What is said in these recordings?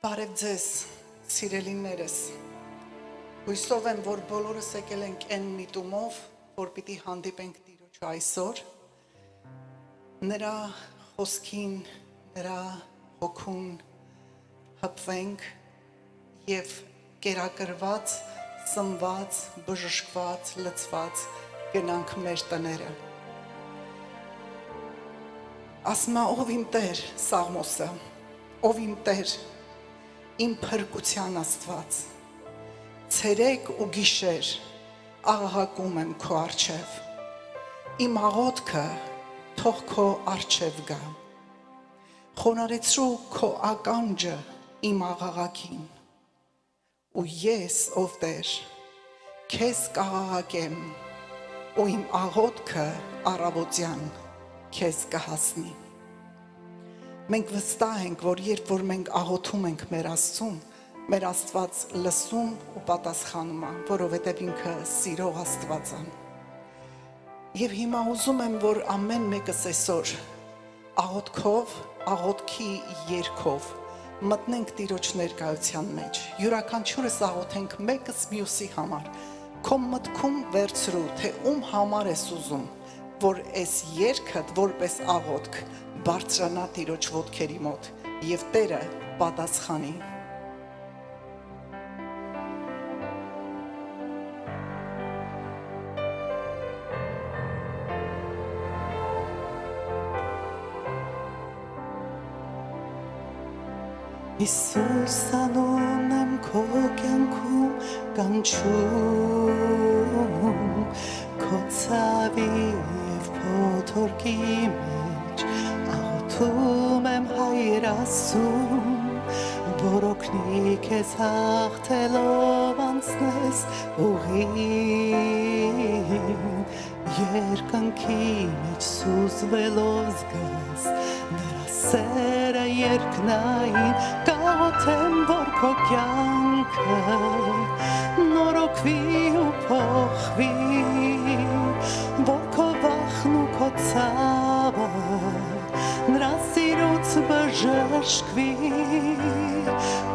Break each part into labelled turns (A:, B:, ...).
A: Բարև ձեզ, սիրելիներս, հույսով եմ, որ բոլորս եկել ենք այն միտումով, որ պիտի հանդիպենք Տիրոջ այսօր, նրա խոսքին, նրա հոգուն հպվենք և կերակրված, սնված, բժշկված, լցված գնանք մեր տները։ Ասմա ով իմ Տեր, Սաղմոսը, ով իմ Տեր, իմ փրկության Աստված, ցերեկ ու գիշեր աղաղակում եմ քո առջև, իմ աղոթքը թող քո առջև գա, խոնարհեցրու քո ականջը իմ աղաղակին, ու ես, ով Տեր, քեզ կաղաղակեմ, ու իմ աղոթքը առավոտյան քեզ կհասնի։ Մենք վստահ ենք, որ երբ որ մենք աղոթում ենք մեր Աստծուն, մեր Աստված լսում ու պատասխանում է, որովհետև ինքը սիրող Աստված է։ Եվ հիմա ուզում եմ, որ ամեն մեկս այսօր աղոթքով, աղոթքի երգով մտնենք Տիրոջ ներկայության մեջ։ Յուրաքանչյուրս աղոթենք մեկս մյուսի համար։ Քո մտքում վերցրու, թե ում համար ես ուզում, որ այս երգդ որպես աղոթք բարձրանա Տիրոջ ոտքերի մոտ և Տերը պատասխանի։ Հիսուս անուն եմ քո կյանքում կանչում, քո ցավի և փոթորկի մեջ աղոթում եմ Հայր Աստծուն, որ օգնի քեզ հաղթելով անցնես ուղին, երկնքի մեջ սուզվելով զգաս նրա սերը երկնային, կաղոթեմ, որ քո կյանքը նորոգվի ու փոխվի, որ քո վախն ու քո ցավը նրա սիրուց բժշկվի,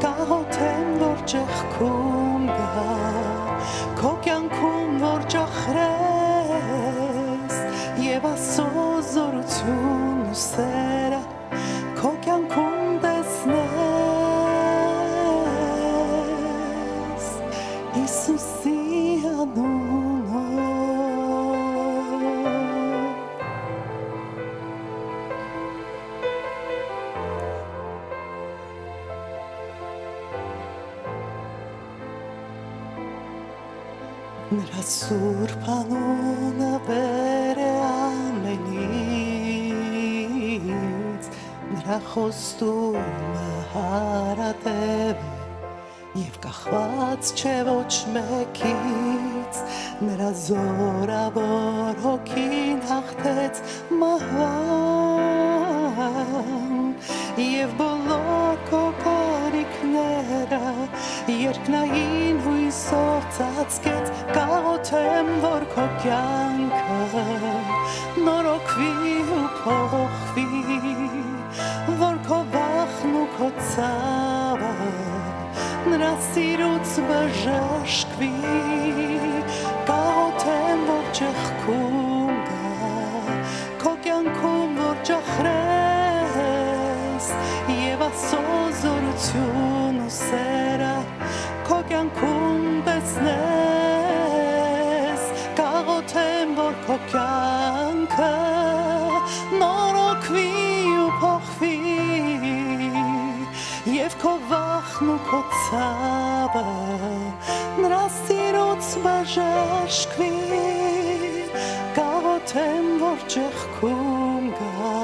A: կաղոթեմ, որ ճեղքում գա, քո կյանքում որ ճախրես, և Աստծո զորություն ու սերը քո կյանքում տեսնես, Հիսուսի անունով։ Նրա սուրբ անունը վեր է ամենից, նրա խոստումը հարատև է, և կախված չէ ոչ մեկից, նրա զորավոր հոգին հաղթեց մահվան, և բոլոր քո կարիքները երկնային հույսով ծածկեց, կաղոթեմ, որ քո կյանքը նորոգվի ու փոխվի, որ քո վախն ու քո ցավը նրա սիրուց բժշկվի, կաղոթեմ, որ ճեղքում գա, քո կյանքում որ ճախրես, և Աստծո զորություն ու սերը քո կյանքում տեսնես, կաղոթեմ, որ քո կյանքը նորոգվի ու փոխվի, և քո վախն ու քո ցավը նրա սիրուց բժշկվի, կաղոթեմ, որ ճեղքում գա,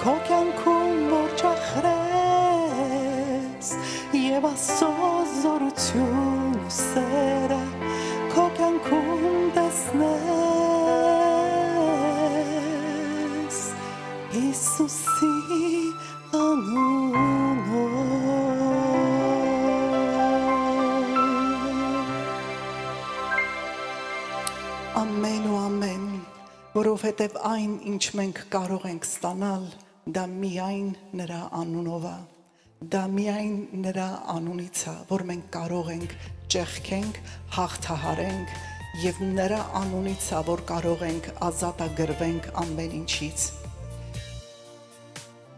A: քո կյանքում որ ճախրես, և Աստծո զորություն ու սերը քո կյանքում տեսնես, Հիսուսի անունով։ Ամեն ու ամեն, որովհետև այն, ինչ մենք կարող ենք ստանալ, դա միայն նրա անունով է։ դա միայն նրա անունից է, որ մենք կարող ենք ճեղքենք, հաղթահարենք եւ նրա անունից է, որ կարող ենք ազատագրվենք ամեն ինչից։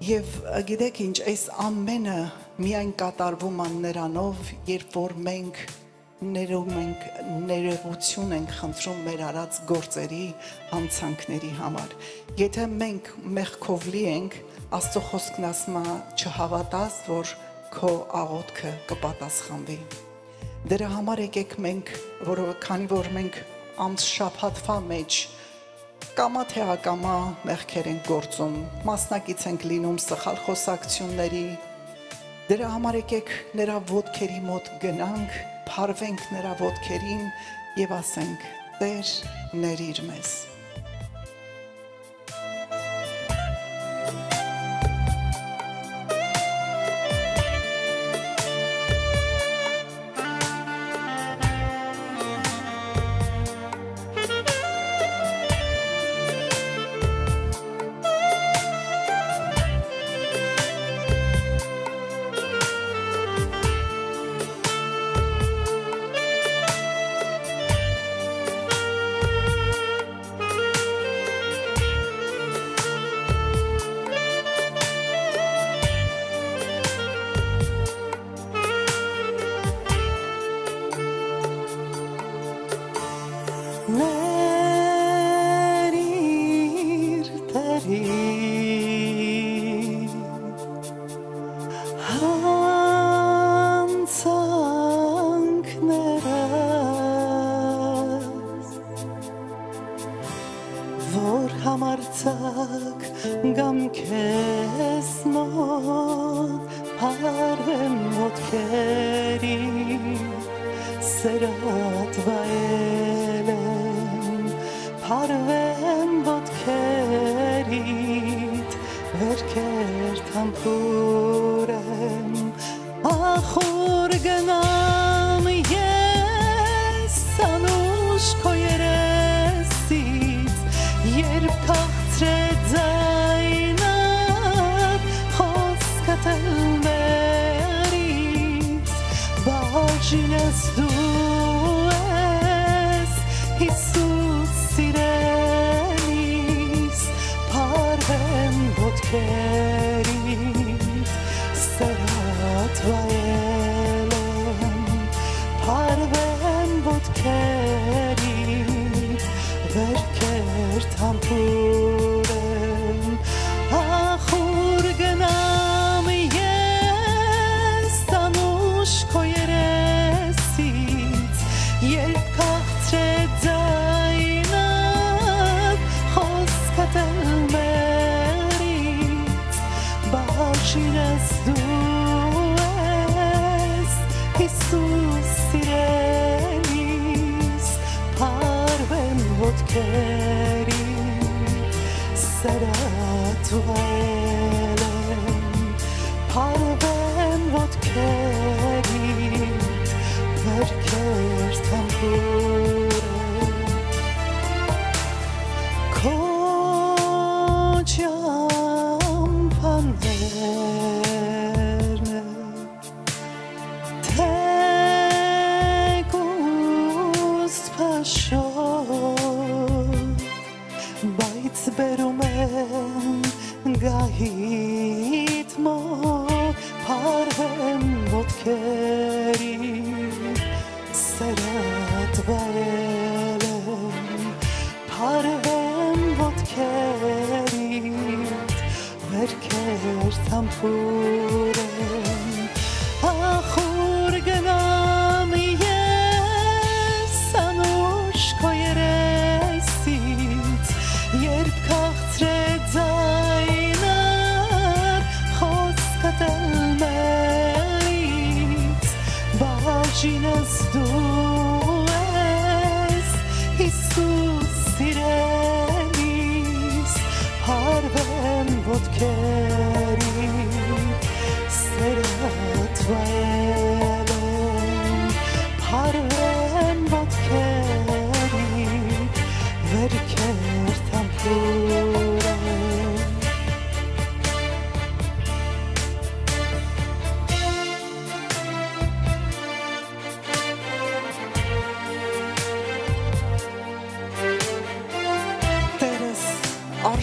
A: Եվ գիտեք ինչ, այս ամենը միայն կատարվում է նրանով, երբ որ մենք ներողություն ենք խնդրում մեր արած գործերի, հանցանքների համար։ Եթե մենք մեղքով լի ենք, Աստծո խոսքն ասում է չհավատաս, որ քո աղոթքը կպատասխանվի։ Դրա համար եկեք մենք, քանի որ մենք ամսշաբաթվա մեջ կամա թե ակամա մեղքեր ենք գործում, մասնակից ենք լինում սխալ խոսակցությունների, դրա համար եկեք նրա ոտքերի մոտ գնանք, փարվենք նրա ոտքերին եւ ասենք. Տեր, ներիր մեզ։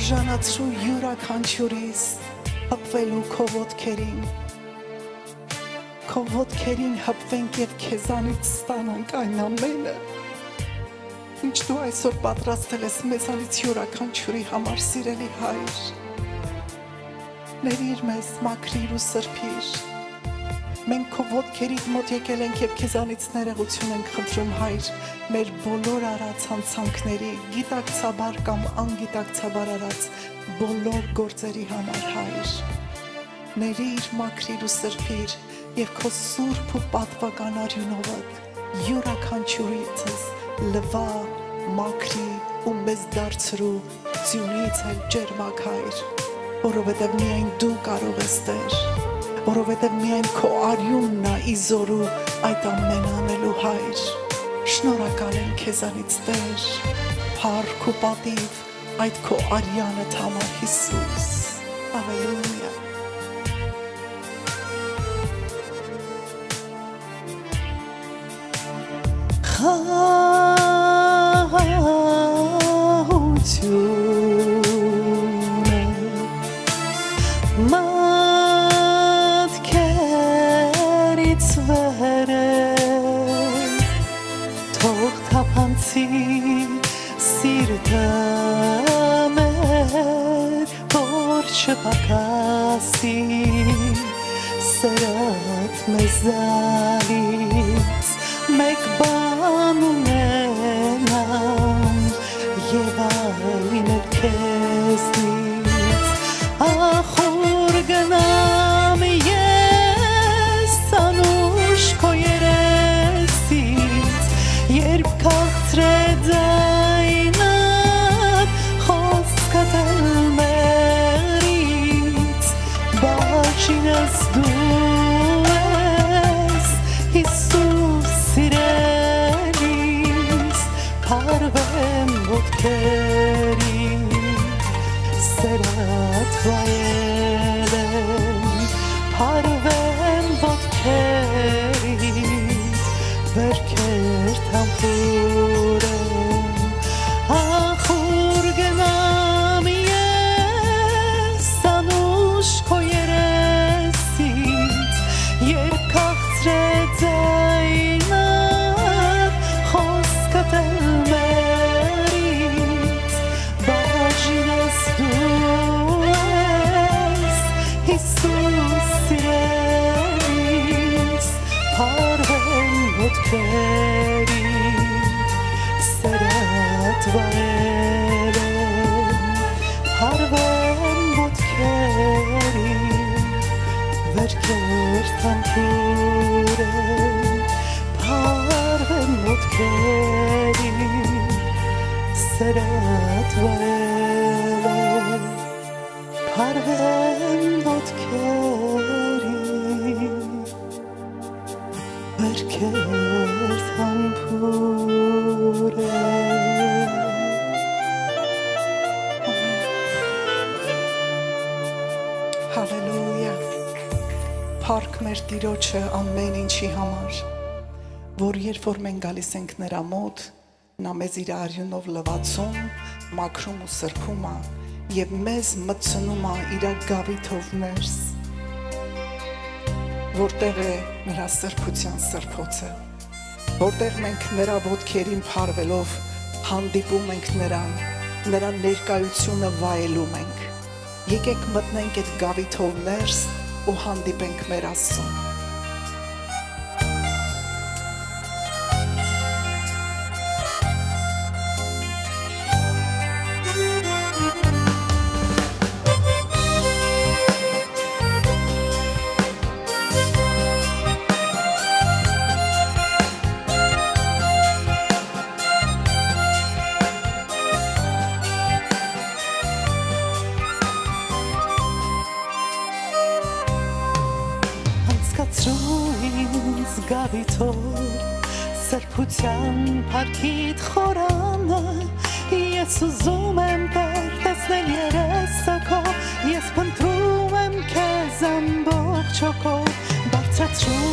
A: արժանացրու յուրաքանչյուրիս հպվելու քո ոտքերին, քո ոտքերին հպվենք և քեզանից ստանանք այն ամենը, ինչ դու այսօր պատրաստել ես մեզանից յուրաքանչյուրի համար, սիրելի Հայր, ներիր մեզ, մաքրիր ու սրբիր, մենք քո ոտքերիդ մոտ եկել ենք և քեզանից ներողություն ենք խնդրում, Հայր, մեր բոլոր արած հանցանքների, գիտակցաբար կամ անգիտակցաբար արած բոլոր գործերի համար, Հայր, ներիր, մաքրիր ու սրբիր և քո սուրբ ու պատվական արյունովը յուրաքանչյուրիցս լվա, մաքրի ու մեզ դարձրու ձյունից էլ ջերմակ, Հայր, որովհետև միայն դու կարող ես, Տեր, որովհետև միայն քո արյունն է իզորու այդ ամենը անելու, Հայր, շնորհակալ եմ քեզանից, Տեր, փառք ու պատիվ այդ քո արյանդ համար, Հիսուս, Հալելույա։ Խաղությունը մատքերից վեր է, թող թափանցի սիրտը մեր, որ չպակասի սերդ մեզանից, մեկ բան ունենամ և այն էլ քեզնից, ախոր գնամ ես անուշ քո երեսից, երբ քաղցրե ձայնդ խոսքդ էլ մերից, բաժինս դու ես, Հիսուս սիրելիս, փարվեմ ոտքերին, սերդ վայել եմ, փարվեմ ոտքերին, վերքեր թամփուրեմ, ախուր գնամ ես անուշ քո երեսից, երբ քաղցրե ձայնդ խոսքդ էլ մերից, բաժինս դու ես, Հիսուս սիրելիս, փարվեմ ոտքերին, սերդ վայել եմ, փարվեմ ոտքերին, վերքեր թամփուրեմ, փարվեմ ոտքերին, սերդ վայել եմ, փարվեմ ոտքերին, վերքեր թամփուրեմ։ Հալելույա, փառք մեր Տիրոջը ամեն ինչի համար, որ երբ որ մենք գալիս ենք նրա մոտ, նա մեզ իր արյունով լվացում, մաքրում ու սրբում է և մեզ մտցնում է իր գավիթով ներս, որտեղ է նրա սրբության սրբոցը, որտեղ մենք նրա ոտքերին փարվելով հանդիպում ենք նրան, նրա ներկայությունը վայելում ենք, եկեք մտնենք այդ գավիթով ներս ու հանդիպենք մեր Աստծուն։ Գավիթով սրբության փառքիդ խորանը, ես ուզում եմ Տեր տեսնել երեսը քո, ես փնտրում եմ քեզ ամբողջ հոգով, բարձրացրու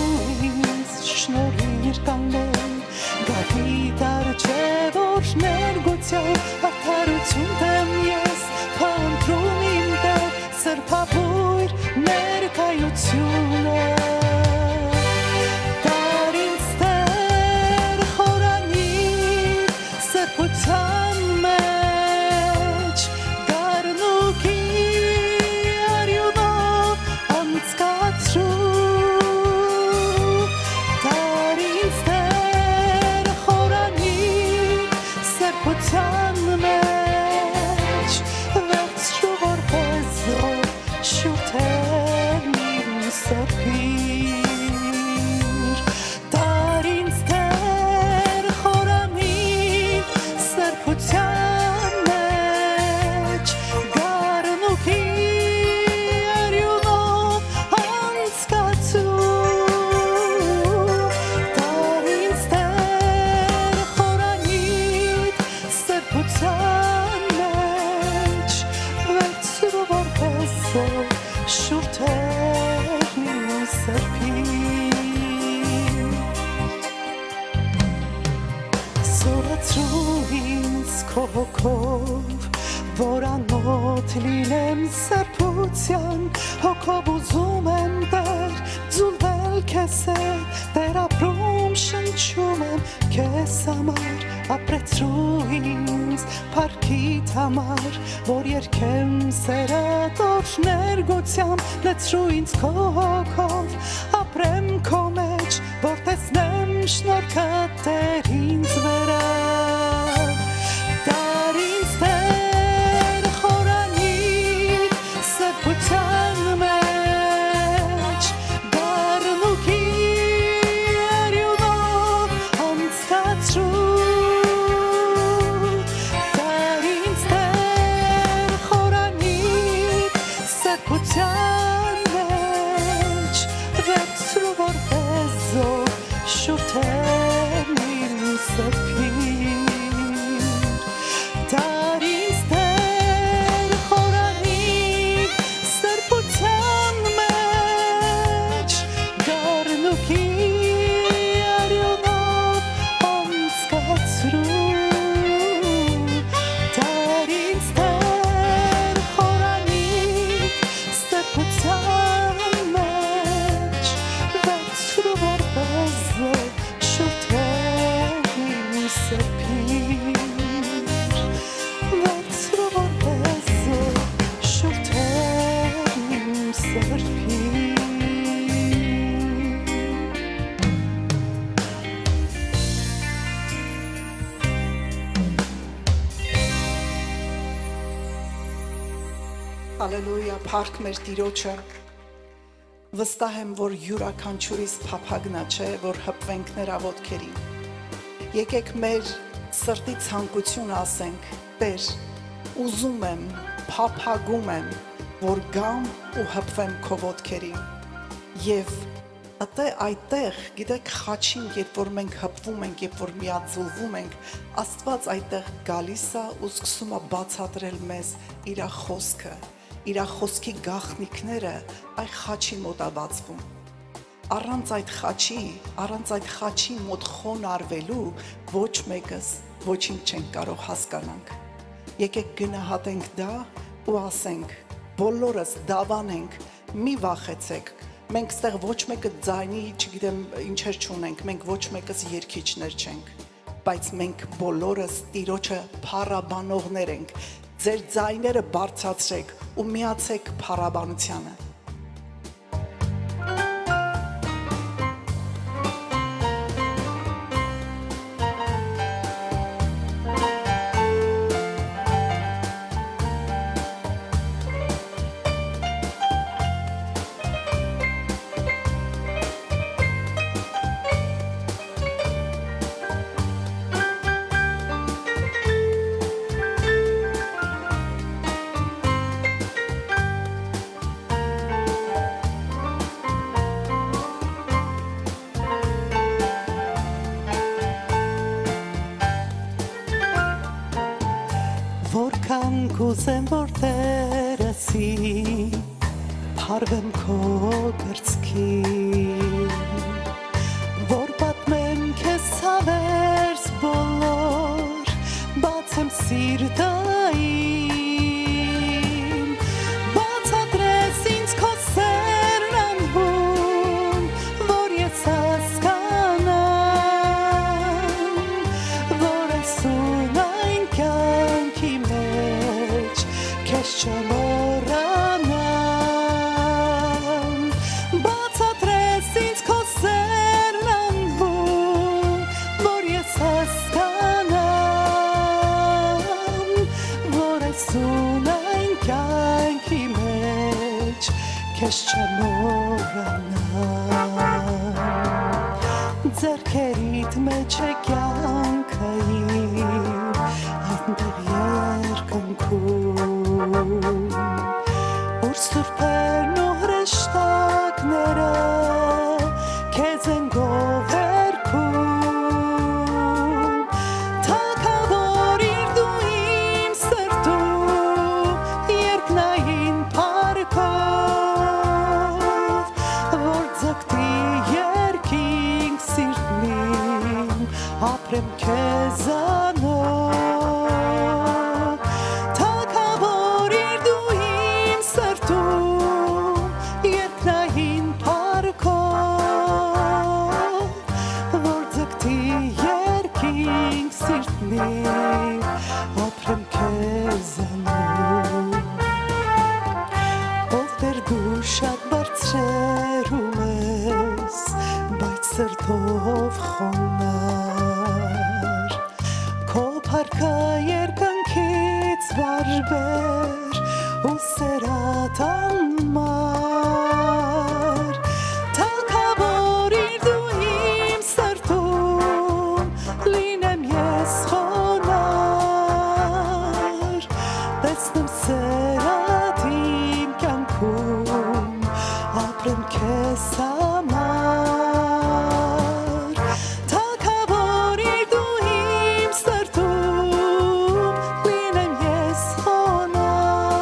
A: ինձ շնորհիր կանգնել, գավիթ առջև որ ներգուցյալ արդարություն տեմ ես, հոգով, որանոտ լինեմ սրբության, հոգով ուզում եմ Տեր, ձուլվել քեզ հետ, Տեր ապրում շնչում եմ քեզ համար, ապրեցրու ինձ փառքիդ համար, որ երգեմ սերդ օրհներ գությամբ, լցրու ինձ քո հոգով, ապրեմ քո մեջ, որ տեսնեմ շնորհքը Տեր ինձ վրա, դար ինձ Տեր խորանիդ սրբության մեջ, գառնուկի արյունով անցկացրու, դար ինձ Տեր խորանիդ սրբության մեջ, վերցրու որպես զոհ շուրթեր իմ սրբին, դար ինձ Տեր խորանիդ սրբության մեջ, գառնուկի արյունով անցկացրու, դար ինձ Տեր խորանիդ սրբության մեջ, վերցրու որպես զոհ շուրթեր իմ սրբին, վերցրու որպես զոհ շուրթեր իմ սրբին. Հալելույա, փառք մեր Տիրոջը, վստահ եմ, որ յուրաքանչյուրիս փափագնա չէ, որ հպվենք նրա ոտքերին, եկեք մեր սրտի ցանկություն ասենք, Տեր, ուզում եմ, փափագում եմ, որ գամ ու հպվեմ քո ոտքերին, և այդտեղ, գիտեք խաչին, երբ որ մենք հպվում ենք, երբ որ միաձուլվում ենք, Աստված այդտեղ գալիս է ու սկսում է բացատրել մեզ իր խոսքը, իր խոսքի գաղտնիքները այդ խաչի մոտ է բացվում, առանց այդ խաչի մոտ խոնարհվելու ոչ մեկս ոչինչ չենք կարող հասկանանք, եկեք գնահատենք դա ու ասենք, բոլորս դավանենք, մի վախեցեք, մենք ստեղ ոչ մեկը ձայնի, չգիտեմ ինչեր չունենք, մենք ոչ մեկս երգիչներ չենք, բայց մենք բոլորս Տիրոջը փառաբանողներ ենք, ձեր ձայները բարձրացրեք ու միացեք փառաբանությանը. Որքան կուզեմ, որ Տերասի, փառվեմ քո կրծքին, որ պատմեմ քեզ հավերս բոլոր, բացեմ սիրտային, բացատրես ինձ քո սերն անհուն, որ ես հասկանամ, որ ես ունայն կյանքի մեջ քեզ չմոռանամ, բացատրես ինձ քո սերն անհուն, որ ես հասկանամ, որ ես ունայն կյանքի մեջ քեզ չմոռանամ, ձեռքերիդ մեջ է կյանքը իմ, այնտեղ երկնքում, որ սուրբերն ու հրեշտակները քեզ են գովերգում, թագավորիր դու իմ սրտում, երկնային փառքով, որ ձգտի երկինք սիրտն իմ, ապրեմ քեզանով, սրտով խոնար քո փառքը երկնքից վարժբեր ու սերատանմար թագավորիր դու իմ սրտում լինեմ ես խոնար տեսնեմ սերատ իմ կյանքում ապրեմ քեզ համար թագավորիր դու իմ սրտում լինեմ ես խոնար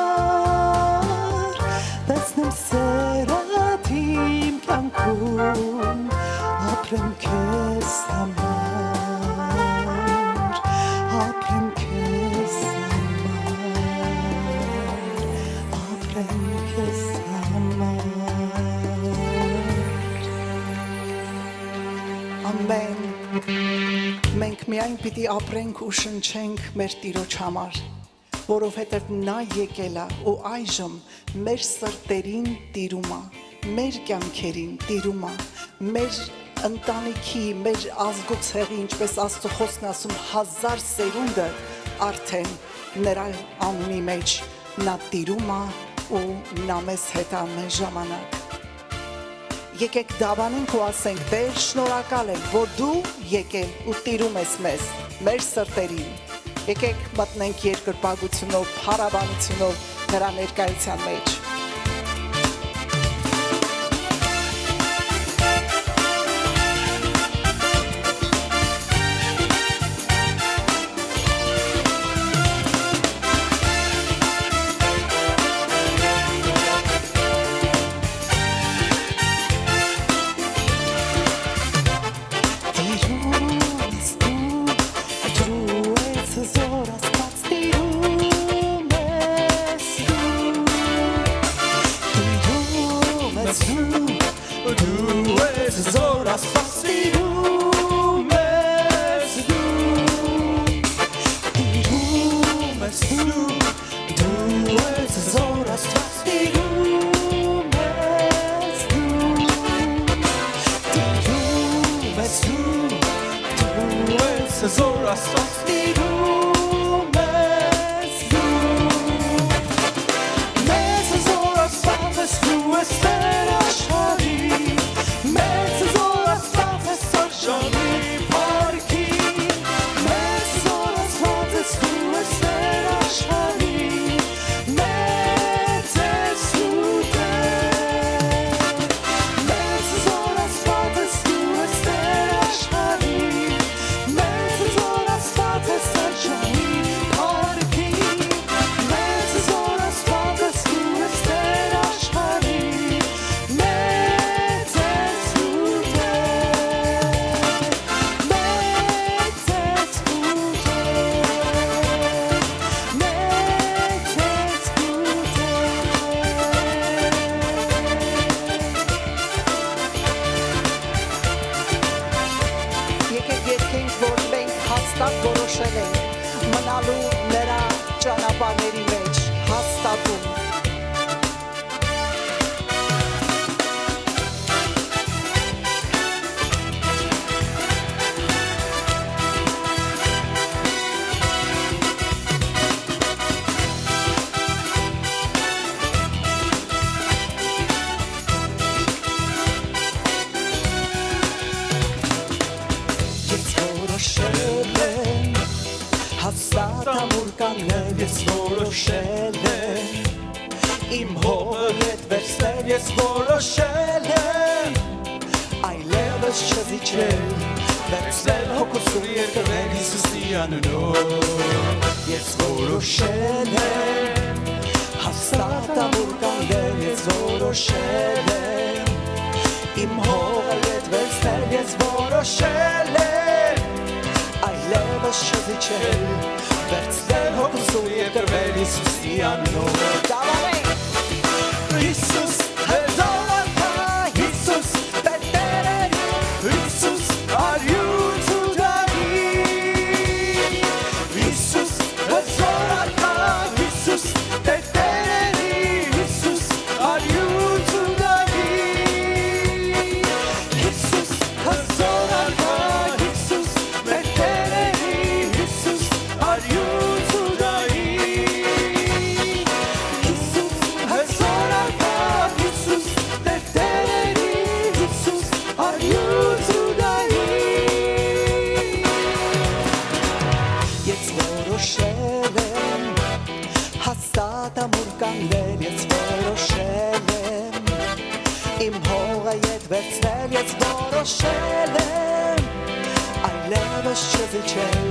A: տեսնեմ սերատ իմ կյանքում ապրեմ քեզ համար ապրեմ քեզ համար ապրեմ քեզ համար ամեն մենք միայն պիտի ապրենք ու շնչենք մեր Տիրոջ համար որովհետև նա եկել է ու այժմ մեր սրտերին տիրում է մեր կյանքերին տիրում է մեր ընտանիքի մեր ազգուցեղի ինչպես Աստծո խոսքն ասում 1000 սերունդը արդեն նրա անունի մեջ նա տիրում է ու նա մեզ հետ է ամեն ժամանակ եկեք դավանենք ու ասենք Տեր շնորհակալ եմ որ դու եկել ու տիրում ես մեզ մեր սրտերին եկեք մտնենք երկրպագությունով փառաբանությունով նրա ներկայության մեջ Cause you today. Ես որոշել եմ հաստատ ամուր կանգնել, ես որոշել եմ իմ հողը ետ վերցնել, ես որոշել եմ այլևս չզիջել,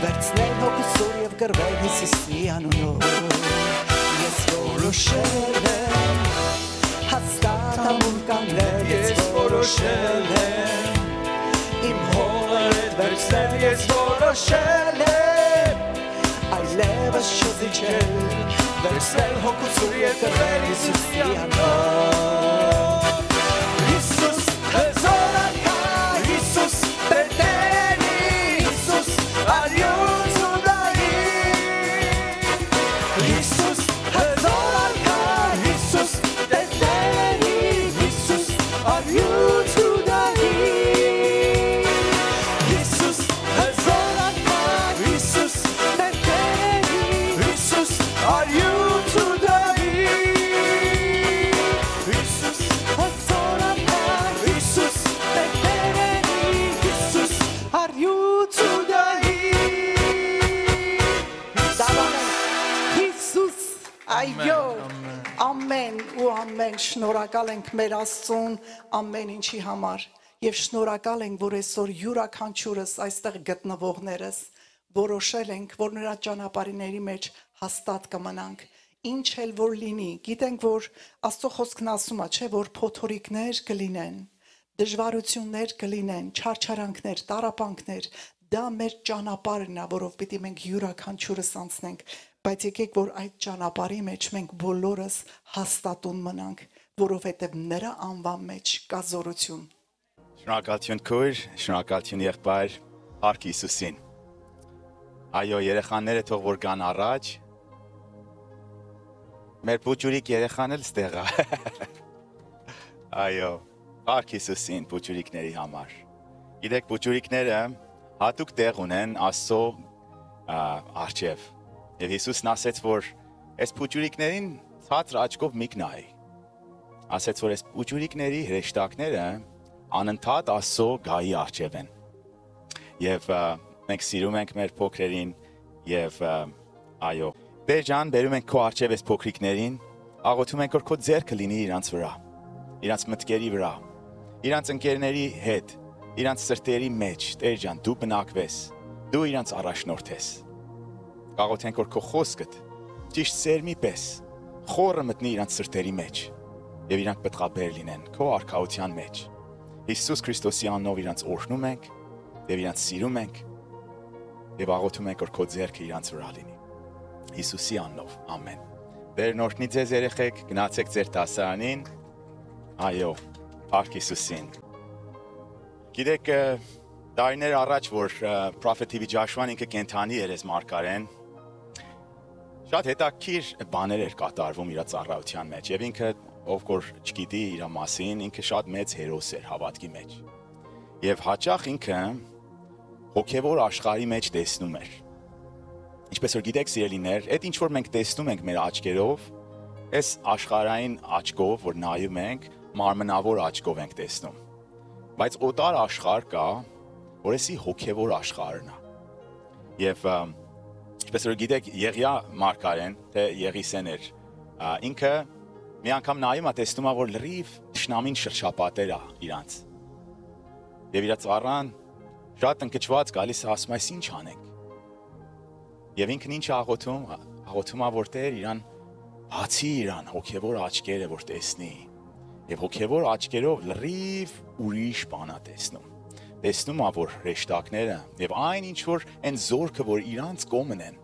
A: վերցնել հոգուս սուր և գրվել Հիսուսի անունով։ Ես որոշել եմ հաստատ ամուր կանգնել, ես որոշել եմ իմ հողը ետ վերցնել, ես որոշել եմ այլևս չզիջել, վերցնել հոգուս սուր և գրվել Հիսուսի անունով։ Հիսուս հզորակա, Հիսուս տերտերի, Հիսուս արյուն ծուդայի, Հիսուս հզորակա, Հիսուս տերտերի, Հիսուս արյուն ծուդայի, Հիսուս հզորակա, Հիսուս տերտերի, Հիսուս արյուն ծուդայի, Հիսուս հզորակա, Հիսուս տերտերի, Հիսուս արյուն ծուդայի, Հիսուս, այո, ամեն ու ամեն շնորհակալ ենք մեր Աստծուն ամեն ինչի համար եւ շնորհակալ ենք, որ այսօր յուրաքանչյուրս այստեղ գտնվողներս որոշել ենք, որ նրա ճանապարհների մեջ հաստատ կմնանք, ինչ էլ որ լինի, գիտենք, որ Աստծո խոսքն ասում է, չէ, որ փոթորիկներ կլինեն, դժվարություններ կլինեն, չարչարանքներ, տառապանքներ, դա մեր ճանապարհն է, որով պիտի մենք յուրաքանչյուրս անցնենք, բայց եկեք, որ այդ ճանապարհի մեջ մենք բոլորս հաստատուն մնանք, որովհետև նրա անվան մեջ կա զորություն։
B: Շնորհակալություն քույր, շնորհակալություն եղբայր, Փառք Հիսուսին։ Այո, երեխաները թող որ գան առաջ։ Մեր փուչուրիկ երեխան էլ ստեղ է։ Այո, Փառք Հիսուսին փուչուրիկների համար։ Գիտեք, փուչուրիկները հատուկ տեղ ունեն Աստծո առջև։ Եվ Հիսուսն ասեց, որ այս փուչուրիկներին ցածր աչքով մի կնայի։ Ասեց, որ այս փուչուրիկների հրեշտակները անընդհատ Աստծո գահի առջև են։ Եվ մենք սիրում ենք մեր փոքրերին եւ այո, Տեր ջան, բերում ենք քո առջև այս փոքրիկներին, աղոթում ենք, որ քո ձեռքը լինի իրանց վրա, իրանց մտքերի վրա, իրանց ընկերների հետ, իրանց սրտերի մեջ, Տեր ջան, դու բնակվես, դու իրանց առաջնորդես։ Աղոթենք, որ քո խոսքդ ճիշտ սերմի պես խորը մտնի իրանց սրտերի մեջ եւ իրանք պատղաբեր լինեն քո արքայության մեջ։ Հիսուս Քրիստոսի անունով իրանց օրհնում ենք եւ իրանց սիրում ենք եւ աղոթում ենք, որ քո ձեռքը իրանց վրա լինի։ Հիսուսի անունով, ամեն։ Տերն օրհնի ձեզ երեխեք, գնացեք ձեր դասարանին։ Այո, Փառք Հիսուսին։ Գիտեք, տարիներ առաջ, որ Պրոֆետ TV Ջաշուան ինքը կենթանի էր այս մարգարեն, շատ հետաքրքիր բաներ էր կատարվում իր ծառայության մեջ եւ ինքը ով որ չգիտի իր մասին, ինքը շատ մեծ հերոս էր հավատքի մեջ։ Եվ հաճախ ինքը հոգևոր աշխարհի մեջ տեսնում էր։ Ինչպես որ գիտեք, սիրելիներ, այդ ինչ որ մենք տեսնում ենք մեր աչքերով, այս աշխարհային աչքով, որ նայում ենք, մարմնավոր աչքով ենք տեսնում։ Բայց օտար աշխարհ կա, որ էսի հոգևոր աշխարհն է։ Եվ ինչպես որ գիտեք, Եղիա մարգարեն, թե Եղիսեն էր, ինքը մի անգամ նայում է, տեսնում է, որ լրիվ թշնամին շրջապատեր է իրանց։ Եվ իր ծառան շատ ընկճված գալիս է, ասում է, այս ինչ անենք։ Եվ ինքն ինչ աղոթում է, որ Տեր իրան բացի իրան հոգևոր աչքերը, որ տեսնի։ Եվ հոգևոր աչքերով լրիվ ուրիշ բան է տեսնում։ Տեսնում է, որ հրեշտակները եւ այն ինչ որ այն զորքը, որ իրանց կողմն են,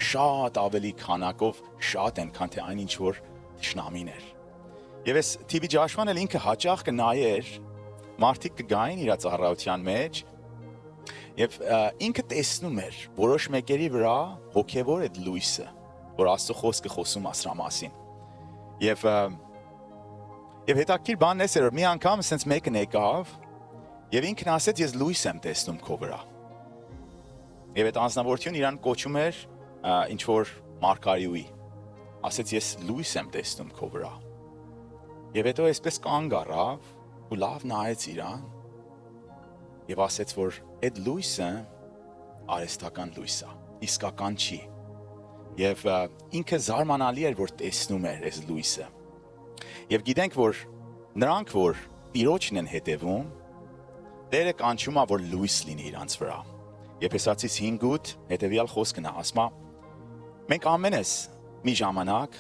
B: շատ ավելի քանակով շատ են, քան թե այն ինչ որ թշնամին էր։ Եվ այս TV Ջաշուան էլ ինքը հաճախ կնայեր, մարդիկ կգային իր ծառայության մեջ, եւ ինքը տեսնում էր որոշ մեկերի վրա հոգևոր այդ լույսը, որ Աստծո խոսքը խոսում ասրա մասին։ Եվ հետաքրքիր բանն էս էր, որ մի անգամ ասենց մեկը եկավ եւ ինքն ասեց, ես լույս եմ տեսնում քո վրա։ Եվ այդ անձնավորությունը իրան կոչում էր ինչ որ մարգարեուի։ Ասեց, ես լույս եմ տեսնում քո վրա։ Եվ հետո այսպես կանգ առավ ու լավ նայեց իրան եւ ասեց, որ այդ լույսը արհեստական լույս է, իսկական չի։ Եվ ինքը զարմանալի էր, որ տեսնում էր այս լույսը։ Եվ գիտենք, որ նրանք, որ Տիրոջն են հետևում, Տերը կանչում է, որ լույս լինի իրանց վրա։ Եփեսացիս 5:8 հետևյալ խոսքն է, ասում է. մենք ամենս մի ժամանակ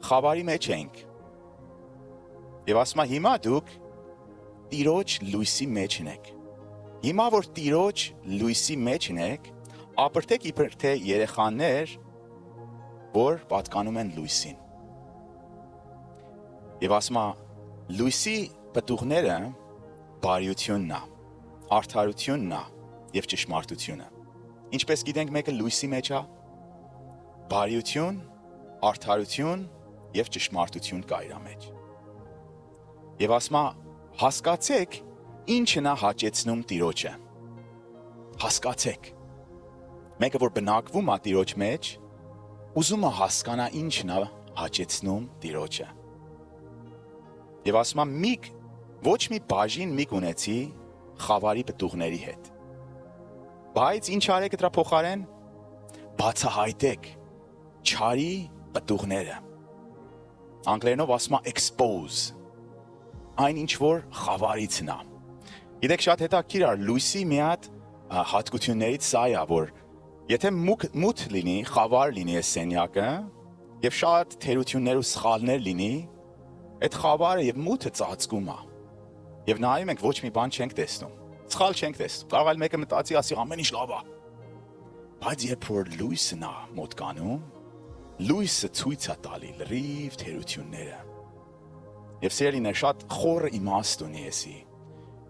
B: խավարի մեջ ենք։ Եվ ասում է, հիմա դուք Տիրոջ լույսի մեջ եք։ Հիմա որ Տիրոջ լույսի մեջ եք, ապրտեք իբր թե երեխաներ, որ պատկանում են լույսին։ Եվ ասում է, լույսի պտուղները բարիությունն է, արդարությունն է եւ ճշմարտությունը։ Ինչպես գիտենք, մեկը լույսի մեջ է, բարիություն, արդարություն եւ ճշմարտություն կա իր մեջ։ Եվ ասում է, հասկացեք, ինչն է հաճեցնում Տիրոջը։ Հասկացեք։ Մեկը որ բնակվում է Տիրոջ մեջ, ուզում է հասկանա ինչն է հաճեցնում Տիրոջը։ Եվ ասում է, ոչ մի բաժին մի ունեցի խավարի պտուղների հետ։ Բայց ինչ արեք դրա փոխարեն, բացահայտեք չարի պտուղները։ Անգլերենով ասում է expose, այն ինչ որ խավարիցն է։ Գիտեք, շատ հետաքրքիր է, լույսի մի հատ հատկություններից սա է, որ եթե մութ լինի, խավար լինի այս սենյակը, եւ շատ թերություններ ու սխալներ լինի, այդ խավարը եւ մութը ծածկում է։ Եվ նայում ենք, ոչ մի բան չենք տեսնում։ Սխալ չենք տեսնում։ Կարող է մեկը մտածի, ասի ամեն ինչ լավ է։ Բայց երբ որ լույսն է մոտ կանում, լույսը ցույց է տալի լրիվ թերությունները։ Եվ սերիներ շատ խորը իմաստ ունի էսի։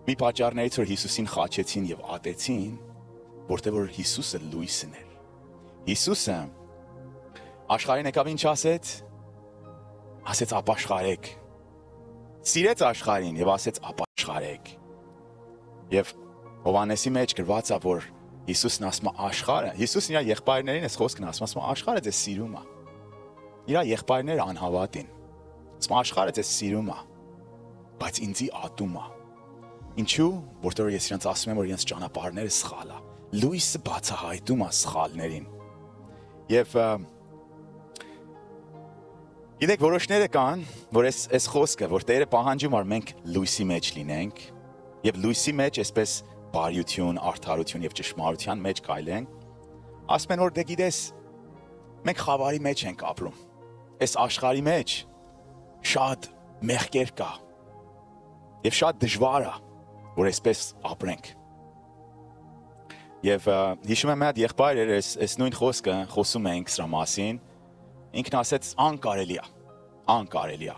B: Մի պատճառներից որ Հիսուսին խաչեցին եւ ատեցին, որտեղ որ Հիսուսը լույսն էր։ Հիսուսը աշխարհին եկավ ինչ ասեց։ Ասեց ապաշխարեք։ Սիրեց աշխարհին եւ ասեց ապաշխարեք։ Եվ Հովհաննեսի մեջ գրված է, որ Հիսուսն ասում է աշխարհը, Հիսուսն իր եղբայրներին այս խոսքն ասում է աշխարհը ձեզ սիրում է։ Իր եղբայրները անհավատ են։ Ասում աշխարհը ձեզ սիրում է, բայց ինձի ատում է։ Ինչու՞, որտեղ ես իրենց ասում եմ, որ իրենց ճանապարհները սխալ է։ Լույսը բացահայտում է սխալներին։ Եվ գիտեք, որոշները կան, որ այս խոսքը, որ Տերը պահանջում է մենք լույսի մեջ լինենք, եւ լույսի մեջ այսպես բարիություն, արդարություն եւ ճշմարտության մեջ կայլենք, ասում են, որ դե գիտես, մենք խավարի մեջ ենք ապրում։ Այս աշխարհի մեջ շատ մեղքեր կա եւ շատ դժվար է, որ այսպես ապրենք։ Եվ հիշում եմ այդ եղբայր էր այս նույն խոսքը խոսում էինք սրա մասին, ինքն ասեց անկարելի է, անկարելի է։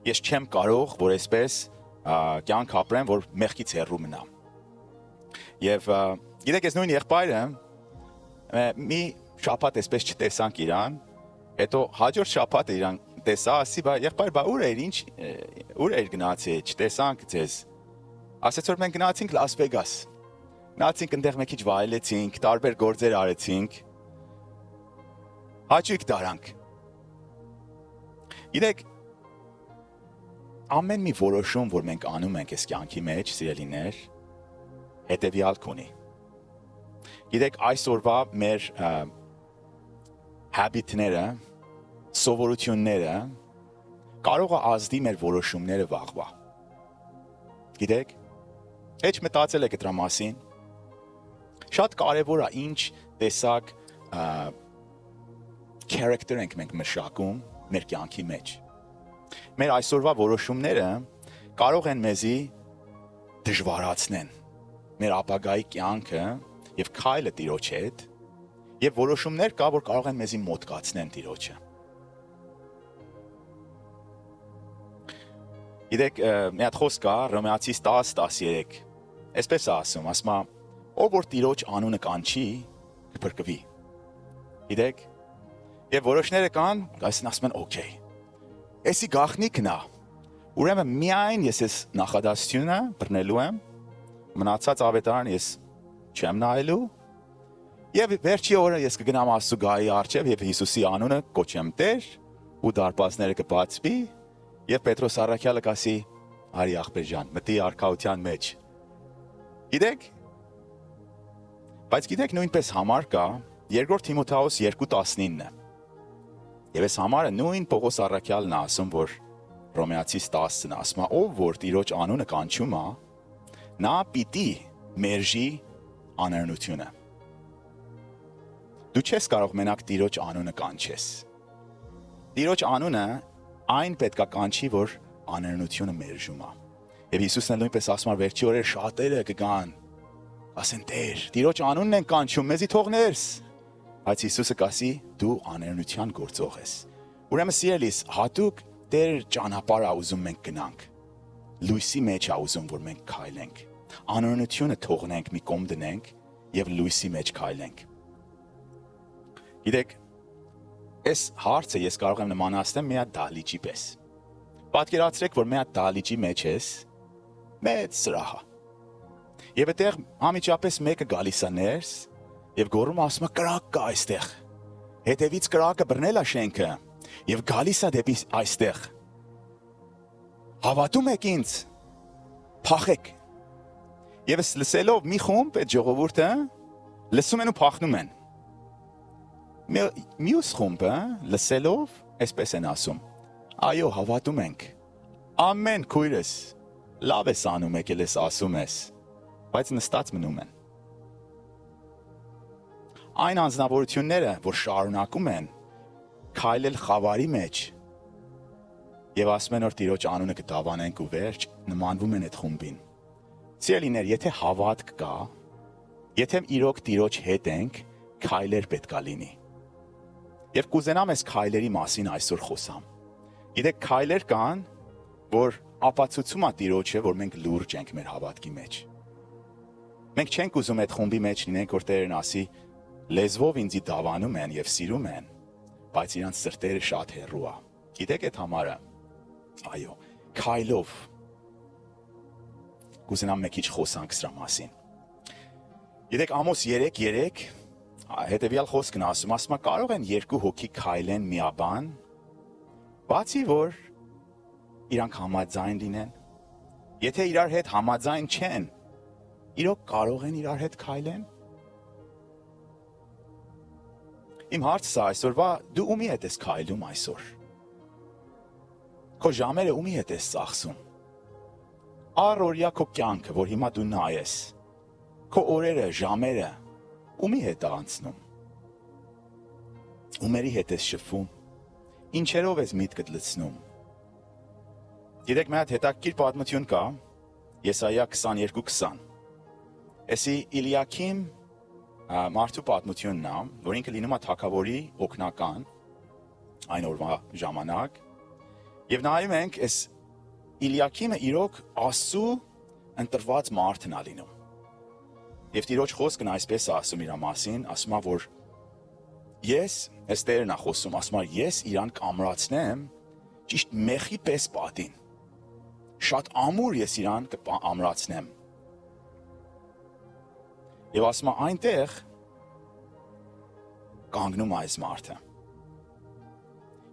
B: Ես չեմ կարող, որ այսպես կյանք ապրեմ, որ մեղքից հեռու մնամ։ Եվ գիտեք, այս նույն եղբայրը մի շաբաթ այսպես չտեսանք իրան, հետո հաջորդ շաբաթը իրան տեսա, ասի, եղբայր, ուր էր գնացի, չտեսանք ձեզ։ Ասեց, որ մենք գնացինք Լաս Վեգաս։ Գնացինք այնտեղ մի քիչ վայելեցինք, տարբեր գործեր արեցինք։ Հաճույք դարանք։ Գիտեք, ամեն մի որոշում, որ մենք անում ենք այս կյանքի մեջ, սիրելիներ, հետևյալ կունի։ Գիտեք, այսօրվա մեր habit-ները, սովորությունները կարող է ազդի մեր որոշումները վաղվա։ Գիտեք, հեչ մտածել եք դրա մասին։ Շատ կարևոր է ինչ տեսակ character ենք մենք մշակում մեր կյանքի մեջ։ Մեր այսօրվա որոշումները կարող են մեզի դժվարացնեն մեր ապագայի կյանքը եւ քայլը Տիրոջ հետ, եւ որոշումներ կա, որ կարող են մեզի մոտկացնեն Տիրոջը։ Գիտեք, մի հատ խոսք կա, Հռոմեացիս 10:13։ Այսպես է ասում, ասում է, ով որ Տիրոջ անունը կանչի, կփրկվի։ Գիտեք, եւ որոշները կան, ասում են, օքեյ։ Էսի գաղտնիքն է։ Ուրեմն միայն ես այս նախադասությունը բռնելու եմ, մնացած ավետարանը ես չեմ նայելու, եւ վերջի օրը ես կգնամ Աստուգայի առջև եւ Հիսուսի անունը կոչեմ Տեր, ու դարպասները կբացվի, եւ Պետրոս առաքյալը կասի, արի աղբեր ջան, մտի արքայության մեջ։ Գիտեք, բայց գիտեք նույնպես համար կա 2 Թիմոթեոս 2:19-ը։ Եվ այս համարը նույն Պողոս առաքյալն է ասում, որ Հռոմեացիս 10-ն ասում է, ով որ Տիրոջ անունը կանչում է, նա պիտի մերժի անօրենությունը։ Դու չես կարող մենակ Տիրոջ անունը կանչես։ Տիրոջ անունը այն պետք է կանչի, որ անօրենությունը մերժում է։ Եվ Հիսուսն էլ նույնպես ասում է, վերջի օրեր շատերը կգան, ասեն Տեր, Տիրոջ անունն են կանչում, մեզի թողներս։ Բայց Հիսուսը կասի, դու անօրենության գործող ես։ Ուրեմն սիրելիս, հատուկ Տեր ճանապարհ է ուզում մենք գնանք։ Լույսի մեջ է ուզում, որ մենք քայլենք։ Անօրենությունը թողնենք, մի կողմ դնենք եւ լույսի մեջ քայլենք։ Գիտեք, այս հարցը ես կարող եմ նմանացնել մի հատ դահլիճի պես։ Պատկերացրեք, որ մի հատ դահլիճի մեջ ես, մեծ սրահ։ Եվ այդտեղ ամիջապես մեկը գալիս է ներս եւ գոռում ասում է կրակ կա այստեղ։ Հետևից կրակը բռնել է շենքը եւ գալիս է դեպի այստեղ։ Հավատում եք ինձ։ Փախեք։ Եվ լսելով մի խումբ այդ ժողովուրդը լսում են ու փախնում են։ Մյուս խումբը լսելով այսպես են ասում. Այո, հավատում ենք։ Ամեն քույրս լավ ես անում եկել ես ասում ես, բայց նստած մնում են։ Այն անձնավորությունները, որ շարունակում են քայլել խավարի մեջ եւ ասում են որ Տիրոջ անունը կդավանենք ու վերջ, նմանվում են այդ խումբին։ Սիրելիներ, եթե հավատք կա, եթե իրոք Տիրոջ հետ ենք, քայլեր պետքա լինի։ Եվ կուզենամ այս քայլերի մասին այսօր խոսամ։ Գիտեք, քայլեր կան, որ ապացուցում է Տիրոջը, որ մենք լուրջ ենք մեր հավատքի մեջ։ Մենք չենք ուզում այդ խումբի մեջ լինենք, որ Տերն ասի լեզվով ինձի դավանում են եւ սիրում են, բայց իրանց սրտերը շատ հեռու է։ Գիտեք այդ համարը։ Այո, քայլով։ Կուզենամ մի քիչ խոսանք սրա մասին։ Գիտեք Ամոս 3:3 հետեւյալ խոսքն ասում է կարող են 2 հոգի քայլեն միաբան, բացի որ իրանք համաձայն լինեն։ Եթե իրար հետ համաձայն չեն, իրոք կարող են իրար հետ քայլեն։ Իմ հարցը այսօրվա դու ումի հետ ես քայլում այսօր։ Քո ժամերը ումի հետ ես ծախսում։ Առօրյա քո կյանքը, որ հիմա դու նայես, քո օրերը, ժամերը ումի հետ է անցնում։ Ումերի հետ ես շփվում։ Ինչերով ես միտքդ լցնում։ Գիտեք, մի հատ հետաքրքիր պատմություն կա, Եսայա 22:20։ Էսի Իլիաքիմ մարդու պատմությունն է, որ ինքը լինում է թագավորի օգնական այն օրվա ժամանակ, եւ նայում ենք, այս Իլիաքիմը իրոք Աստծու ընտրված մարդն է լինում։ Եվ Տիրոջ խոսքն այսպես է ասում իր մասին, ասում է, որ ես, այս Տերն է խոսում, ասում է, ես իրան կամրացնեմ ճիշտ մեխի պես պատին։ Շատ ամուր ես իրան կամրացնեմ։ Եվ ասում է այնտեղ կանգնում այս մարդը։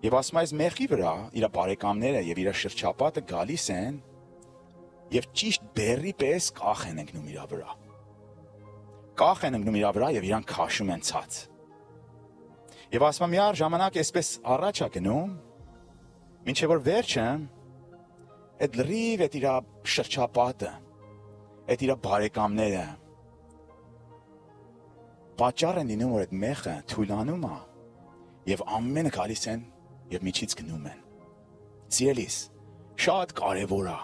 B: Եվ ասում է այս մեխի վրա իր բարեկամները եւ իր շրջապատը գալիս են եւ ճիշտ բեռի պես կախ են ընկնում իր վրա։ Կախ են ընկնում իր վրա եւ իրան քաշում են ցած։ Եվ ասում է մի ժամանակ այսպես առաջ է գնում, մինչեւ որ վերջը այդ լրիվ այդ իր շրջապատը, այդ իր բարեկամները պատճառ են լինում, որ այդ մեխը թույլանում է եւ ամենը գալիս են եւ միջից գնում են։ Սիրելիս, շատ կարեւոր է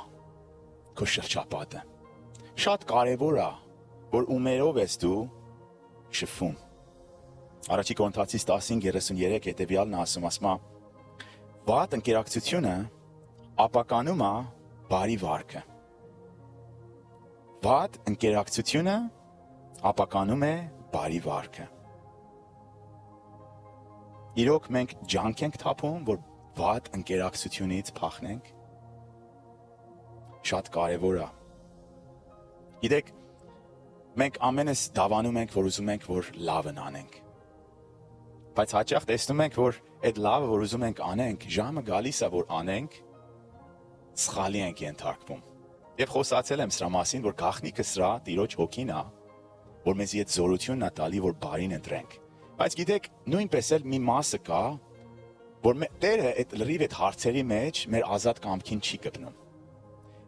B: քո շրջապատը։ Շատ կարեւոր է, որ ումերով ես դու շփվում։ Առաջի Կորինթացիս 15:33 հետեւյալն ասում է. վատ ընկերակցությունը ապականում է բարի վարքը։ Վատ ընկերակցությունը ապականում է բարի վարքը։ Իրոք մենք ջանք ենք թափում, որ վատ ընկերակցությունից փախնենք։ Շատ կարևոր է։ Գիտեք, մենք ամենս դավանում ենք, որ ուզում ենք, որ լավն անենք։ Բայց հաճախ տեսնում ենք, որ այդ լավը, որ ուզում ենք անենք, ժամը գալիս է, որ անենք, սխալի ենք ենթարկվում։ Եվ խոսացել եմ սրա մասին, որ գաղտնիքը սրա Տիրոջ հոգին է, որ մեզ իդ զորությունն է տալի, որ բարին ընտրենք։ Բայց գիտեք, նույնպես էլ մի մասը կա, որ Տերը այդ լրիվ այդ հարցերի մեջ մեր ազատ կամքին չի կպնում։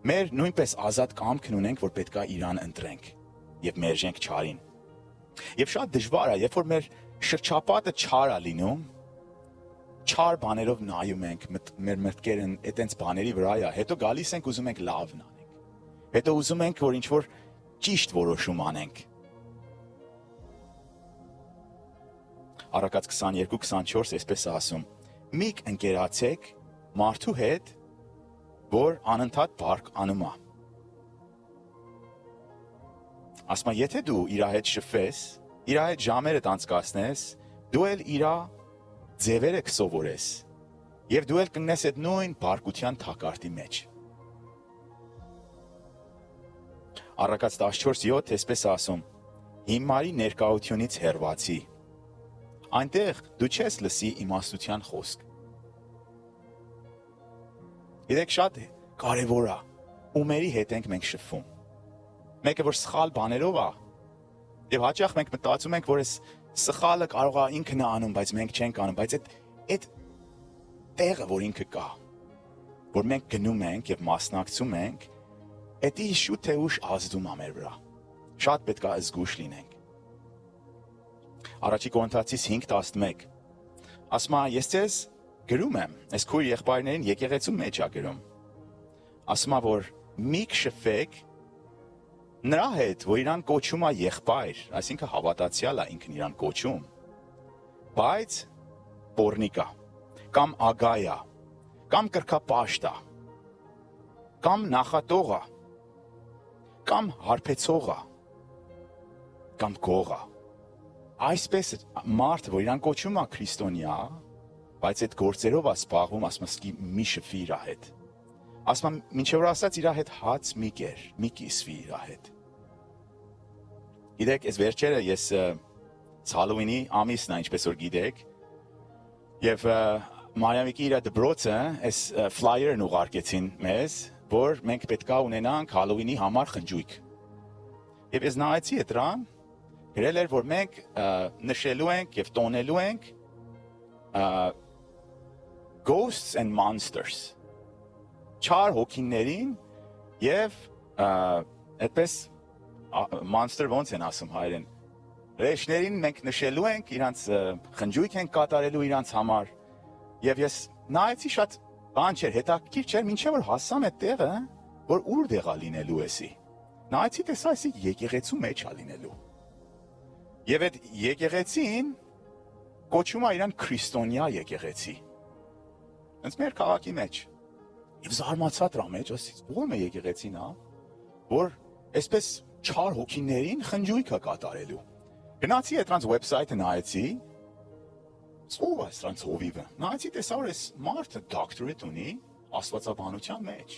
B: Մեր նույնպես ազատ կամքն ունենք, որ պետք է Իրան ընտրենք եւ մերժենք չարին։ Եվ շատ դժվար է, երբ որ մեր շրջապատը չար է լինում, չար բաներով նայում ենք, մեր մտքերն այտենց բաների վրա է, հետո գալիս ենք ուզում ենք լավն անենք։ Հետո ուզում ենք, որ ինչ-որ ճիշտ որոշում անենք։ Առակաց 22-24 այսպես է ասում. մի ընկերացեք մարդու հետ, որ անընդհատ բարք անում է։ Ասում է, եթե դու իր հետ շփվես, իր հետ ժամերդ անցկացնես, դու էլ իր ձևերը կսովորես, եւ դու էլ կգնես այդ նույն բարկության թակարդի մեջ։ Առակաց 14-7 այսպես ասում. հիմարի ներկայությունից հեռվացի, այնտեղ դու չես լսի իմաստության խոսք։ Գիտեք, շատ կարևոր է, ումերի հետ ենք մենք շփվում։ Մեկը որ սխալ բաներով է, եւ հաճախ մենք մտածում ենք, որ այս սխալը կարող է ինքն է անում, բայց մենք չենք անում, բայց այդ տեղը, որ ինքը կա, որ մենք գնում ենք եւ մասնակցում ենք, դա շուտ թե ուշ ազդում է մեր վրա։ Շատ պետք է զգույշ լինենք։ Առաջի Կորինթացիս 5:11 ասում է, ես ձեզ գրում եմ, այս քույր եղբայրներին եկեղեցու մեջ է գրում։ Ասում է, որ մի շփվեք նրա հետ, որ իրան կոչում է եղբայր, այսինքն հավատացյալ է ինքն իրան կոչում, բայց պոռնիկա, կամ ագայա, կամ կրկապաշտա, կամ նախատողա, կամ հարբեցողա, կամ գողա։ Այսպես մարդ, որ իրան կոչում է քրիստոնյա, բայց այդ գործերով է սպառվում, ասում է, մի շփվի իր հետ։ Ասում է, մինչև որ ասած իր հետ հաց մի կեր, մի կիսվի իր հետ։ Գիտեք, այս վերջերը ես Հալովինի ամիսն է, ինչպես որ գիտեք, եւ Մարիամիկի իր դպրոցը այս ֆլայերն ուղարկեցին մեզ, որ մենք պետքա ունենանք Հալովինի համար խնջույք։ Եվ ես նայեցի դրան, գրել էր, որ մենք նշելու ենք եւ տոնելու ենք Ghosts and Monsters, չար հոգիներին եւ այդպես monster ոնց են ասում հայերեն, ռեշներին մենք նշելու ենք, իրանց խնջույք ենք կատարելու իրանց համար, եւ ես նայեցի շատ բան չէր, հետաքրքիր չէր, մինչեւ որ հասամ այդ տեղը, որ ուր դեղա լինելու էսի։ Նայեցի տեսա էսի եկեղեցու մեջ է լինելու։ Եվ այդ եկեղեցին կոչում է իրան քրիստոնյա եկեղեցի։ Հենց մեր քաղաքի մեջ։ Եվ զարմացա դրա մեջ, ասից, ո՞րն է եկեղեցին, հա, որ այսպես չար հոգիներին խնջույք է կատարելու։ Գնացի այդրանց վեբսայթը նայեցի, ով է սրանց հովիվը։ Նայեցի տեսա, որ այս մարդը դոկտորետ ունի աստվածաբանության մեջ։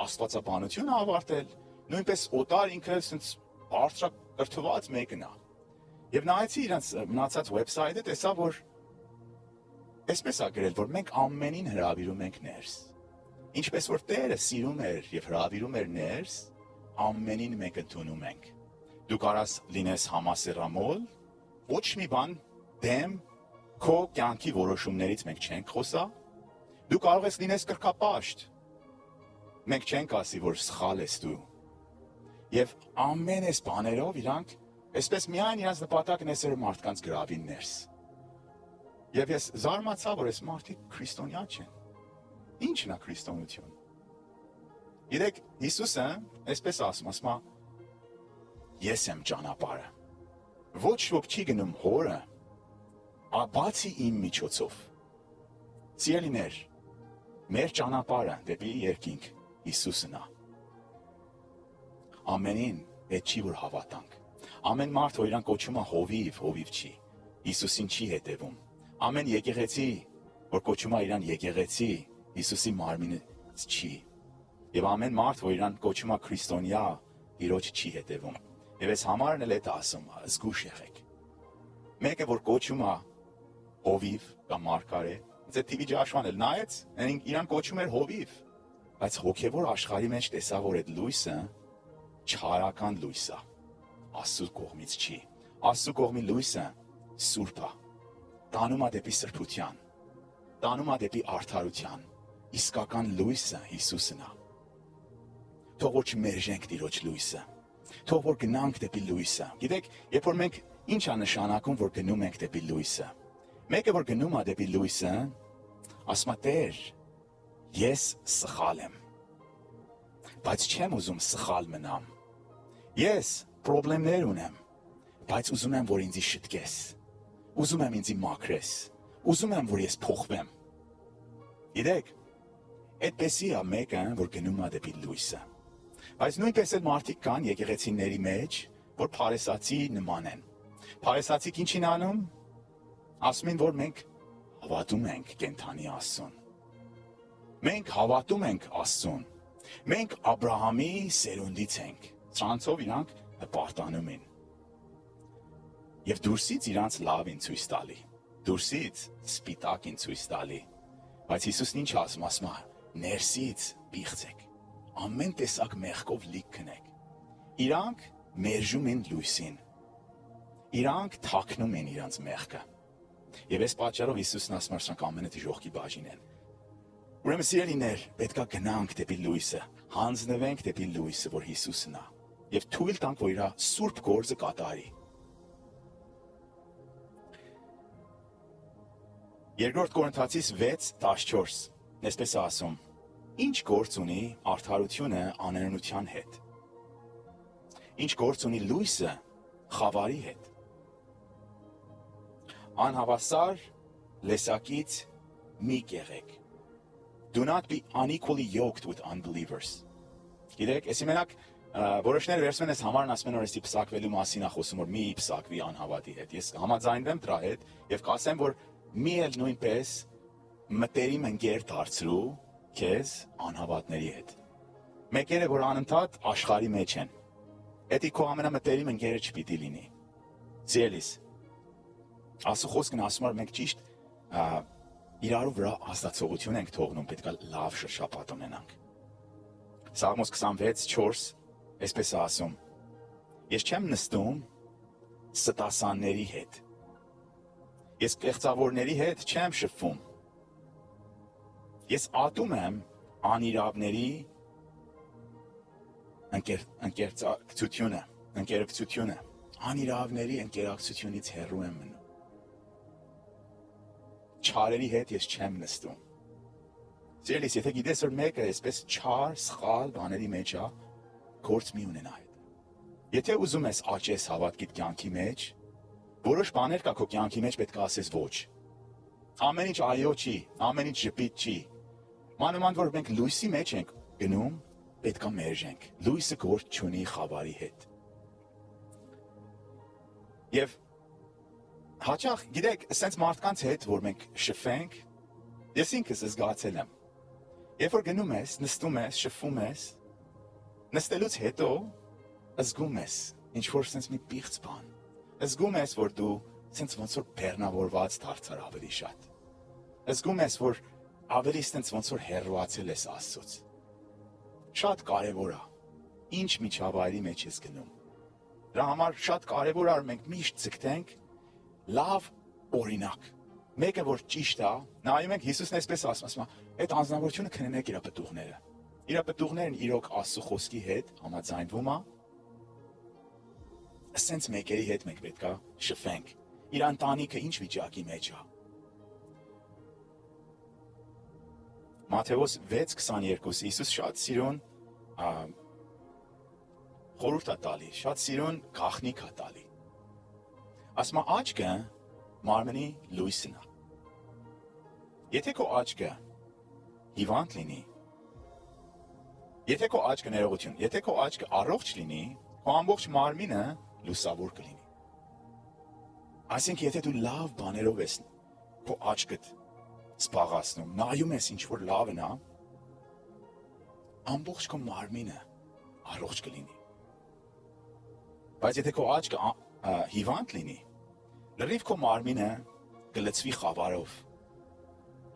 B: Աստվածաբանությունը ավարտել, նույնպես օտար ինքը ասենց բարձրակրթված մեկն է։ Եվ նայեցի իրանց մնացած վեբսայթը, տեսա, որ այսպես է գրել, որ մենք ամենին հրավիրում ենք ներս։ Ինչպես որ Տերը սիրում էր եւ հրավիրում էր ներս, ամենին մենք ընդունում ենք։ Դու կարաս լինես համասեռամոլ, ոչ մի բան դեմ քո կյանքի որոշումներից մենք չենք խոսա։ Դու կարող ես լինես կրկապաշտ։ Մենք չենք ասի, որ սխալ ես դու։ Եվ ամեն այս բաներով իրանք այսպես միայն իրանց նպատակն է սեր մարդկանց գրավին ներս։ Եվ ես զարմացա, որ այս մարդիկ քրիստոնյա չեն։ Ի՞նչն է քրիստոնություն։ Գիտեք, Հիսուսը այսպես ասում է. Ես եմ ճանապարհը։ Ոչ ոք չի գնում Հորը, բացի իմ միջոցով։ Սիրելիներ, մեր ճանապարհը դեպի երկինք Հիսուսն է։ Ամենին պետք չի որ հավատանք։ Ամեն մարդ, որ իրան կոչում է հովիվ, հովիվ չի։ Հիսուսին չի հետևում։ Ամեն եկեղեցի, որ կոչում է իրան եկեղեցի, Հիսուսի մարմինից չի։ Եվ ամեն մարդ, որ իրան կոչում է քրիստոնյա, Տիրոջ չի հետևում։ Եվ այս համարն էլ է ասում, զգույշ եղեք։ Մեկը, որ կոչում է հովիվ կամ մարգարե, ձեր TV ջաշվան էլ նայեց, իրան կոչում էր հովիվ։ Բայց հոգևոր աշխարհի մեջ տեսա, որ այդ լույսը չարական լույս է։ Աստծո կողմից չի։ Աստծո կողմի լույսը սուրբ է։ Տանում է դեպի սրբության, տանում է դեպի արդարության։ Իսկական լույսը Հիսուսն է։ Թող որ չմերժենք Տիրոջ լույսը։ Թող որ գնանք դեպի լույսը։ Գիտեք, երբ որ մենք ինչ է նշանակում, որ գնում ենք դեպի լույսը։ Մեկը որ գնում է դեպի լույսը, ասում է Տեր, ես սխալ եմ։ Բայց չեմ ուզում սխալ մնամ։ Ես խնդիրներ ունեմ, բայց ուզում եմ, որ ինձ շտկես։ Ուզում եմ ինձ մաքրես։ Ուզում եմ, որ ես փոխվեմ։ Գիտեք, այդպեսի է մեկը, որ գնում է դեպի լույսը։ Բայց նույնպես էլ մարդիկ կան եկեղեցիների մեջ, որ փարեսացի նման են։ Փարեսացիք ինչին անում։ Ասում են, որ մենք հավատում ենք կենթանի Աստծուն։ Մենք հավատում ենք Աստծուն։ Մենք Աբրահամի սերունդից ենք։ Սրանցով իրանք հպարտանում են։ Եվ դուրսից իրանց լավին ցույց տալի։ Դուրսից սպիտակին ցույց տալի։ Բայց Հիսուսն ինչ ասում է, ներսից պիղծեք։ Ամեն տեսակ մեղքով լիք քնեք։ Իրանք մերժում են լույսին։ Իրանք թաքնում են իրանց մեղքը։ Եվ այս պատճառով Հիսուսն ասում է, սրանք ամենը դժոխքի բաժին են։ Ուրեմն սիրելիներ, պետք է գնանք դեպի լույսը, հանձնվենք դեպի լույսը, որ Հիսուսն է, եւ թույլ տանք, որ իր սուրբ գործը կատարի։ Երկրորդ Կորինթացիս 6:14, այսպես է ասում. Ինչ գործ ունի արդարությունը անօրենության հետ։ Ինչ գործ ունի լույսը խավարի հետ։ Անհավասար լեսակից մի կեղեք։ Do not be unequally yoked with unbelievers. Գիտեք, այսի մենակ որոշները վերցնում են այս համարն ասում են, որ այսի փսակվելու մասին է խոսում, որ մի փսակվի անհավատի հետ։ Ես համաձայնվեմ դրա հետ եւ կասեմ, որ մի էլ նույնպես մտերիմ ընկեր դարձրու քեզ անհավատների հետ։ Մեկերը, որ անընդհատ աշխարհի մեջ են։ Էդի քո ամենամտերիմ ընկերը չպիտի լինի։ Սիրելիս, Աստծո խոսքն ասում է, մենք ճիշտ իրարու վրա հաստատողություն ենք թողնում, պետք է լավ շրջապատ ունենանք։ Սաղմոս 26:4 այսպես է ասում. Ես չեմ նստում ստասանների հետ։ Ես կեղծավորների հետ չեմ շփվում։ Ես ատում եմ անիրավների ընկերակցությունը, անիրավների ընկերակցությունից հեռու եմ մնում։ Չարերի հետ ես չեմ նստում։ Սիրելիս, եթե գիտես, որ մեկը այսպես չար, սխալ բաների մեջ է, գործ մի ունենա հետ։ Եթե ուզում ես աճես հավատքիդ կյանքի մեջ, որոշ բաներ կա քո կյանքի մեջ պետք է ասես ոչ։ Ամեն ինչ այո չի, ամեն ինչ ժպիտ չի։ Մանավանդ որ մենք լույսի մեջ ենք գնում, պետք է մերժենք։ Լույսը գործ չունի խավարի հետ։ Եվ հաճախ, գիտեք, ասենց մարդկանց հետ, որ մենք շփվենք, ես ինքս զգացել եմ։ Երբ որ գնում ես, նստում ես, շփվում ես, նստելուց հետո զգում ես ինչ-որ ասենց մի պիղծ բան։ Զգում ես, որ դու ասենց ոնց որ բեռնավորված դարձար ավելի շատ։ Զգում ես, որ ավելի ասենց ոնց որ հեռացել ես Աստծուց։ Շատ կարևոր է։ Ինչ միջավայրի մեջ ես գնում։ Դրա համար շատ կարևոր է, որ մենք միշտ ցկտենք լավ օրինակ։ Մեկը որ ճիշտ է, նայում ենք Հիսուսն այսպես ասում է, այդ անձնավորությունը քննեք իր պտուղները։ Իր պտուղներն իրոք Աստծո խոսքի հետ համաձայնվում է։ Ասենց մեկերի հետ մենք պետք է շփվենք։ Իր ընտանիքը ինչ վիճակի մեջ է։ Մատթեոս 6:22 Հիսուս շատ սիրուն խորհուրդ է տալի, շատ սիրուն գաղտնիք է տալի։ Ասում է աչքը մարմնի լույսն է։ Եթե քո աչքը հիվանդ լինի, եթե քո աչքը ներողություն, եթե քո աչքը առողջ լինի, քո ամբողջ մարմինը լուսավոր կլինի։ Այսինքն եթե դու լավ բաներով ես քո աչքդ սպաղացնում, նայում ես ինչ որ լավն է, ամբողջ քո մարմինը առողջ կլինի։ Բայց եթե քո աչքը հիվանդ լինի, լրիվ քո մարմինը կլցվի խավարով։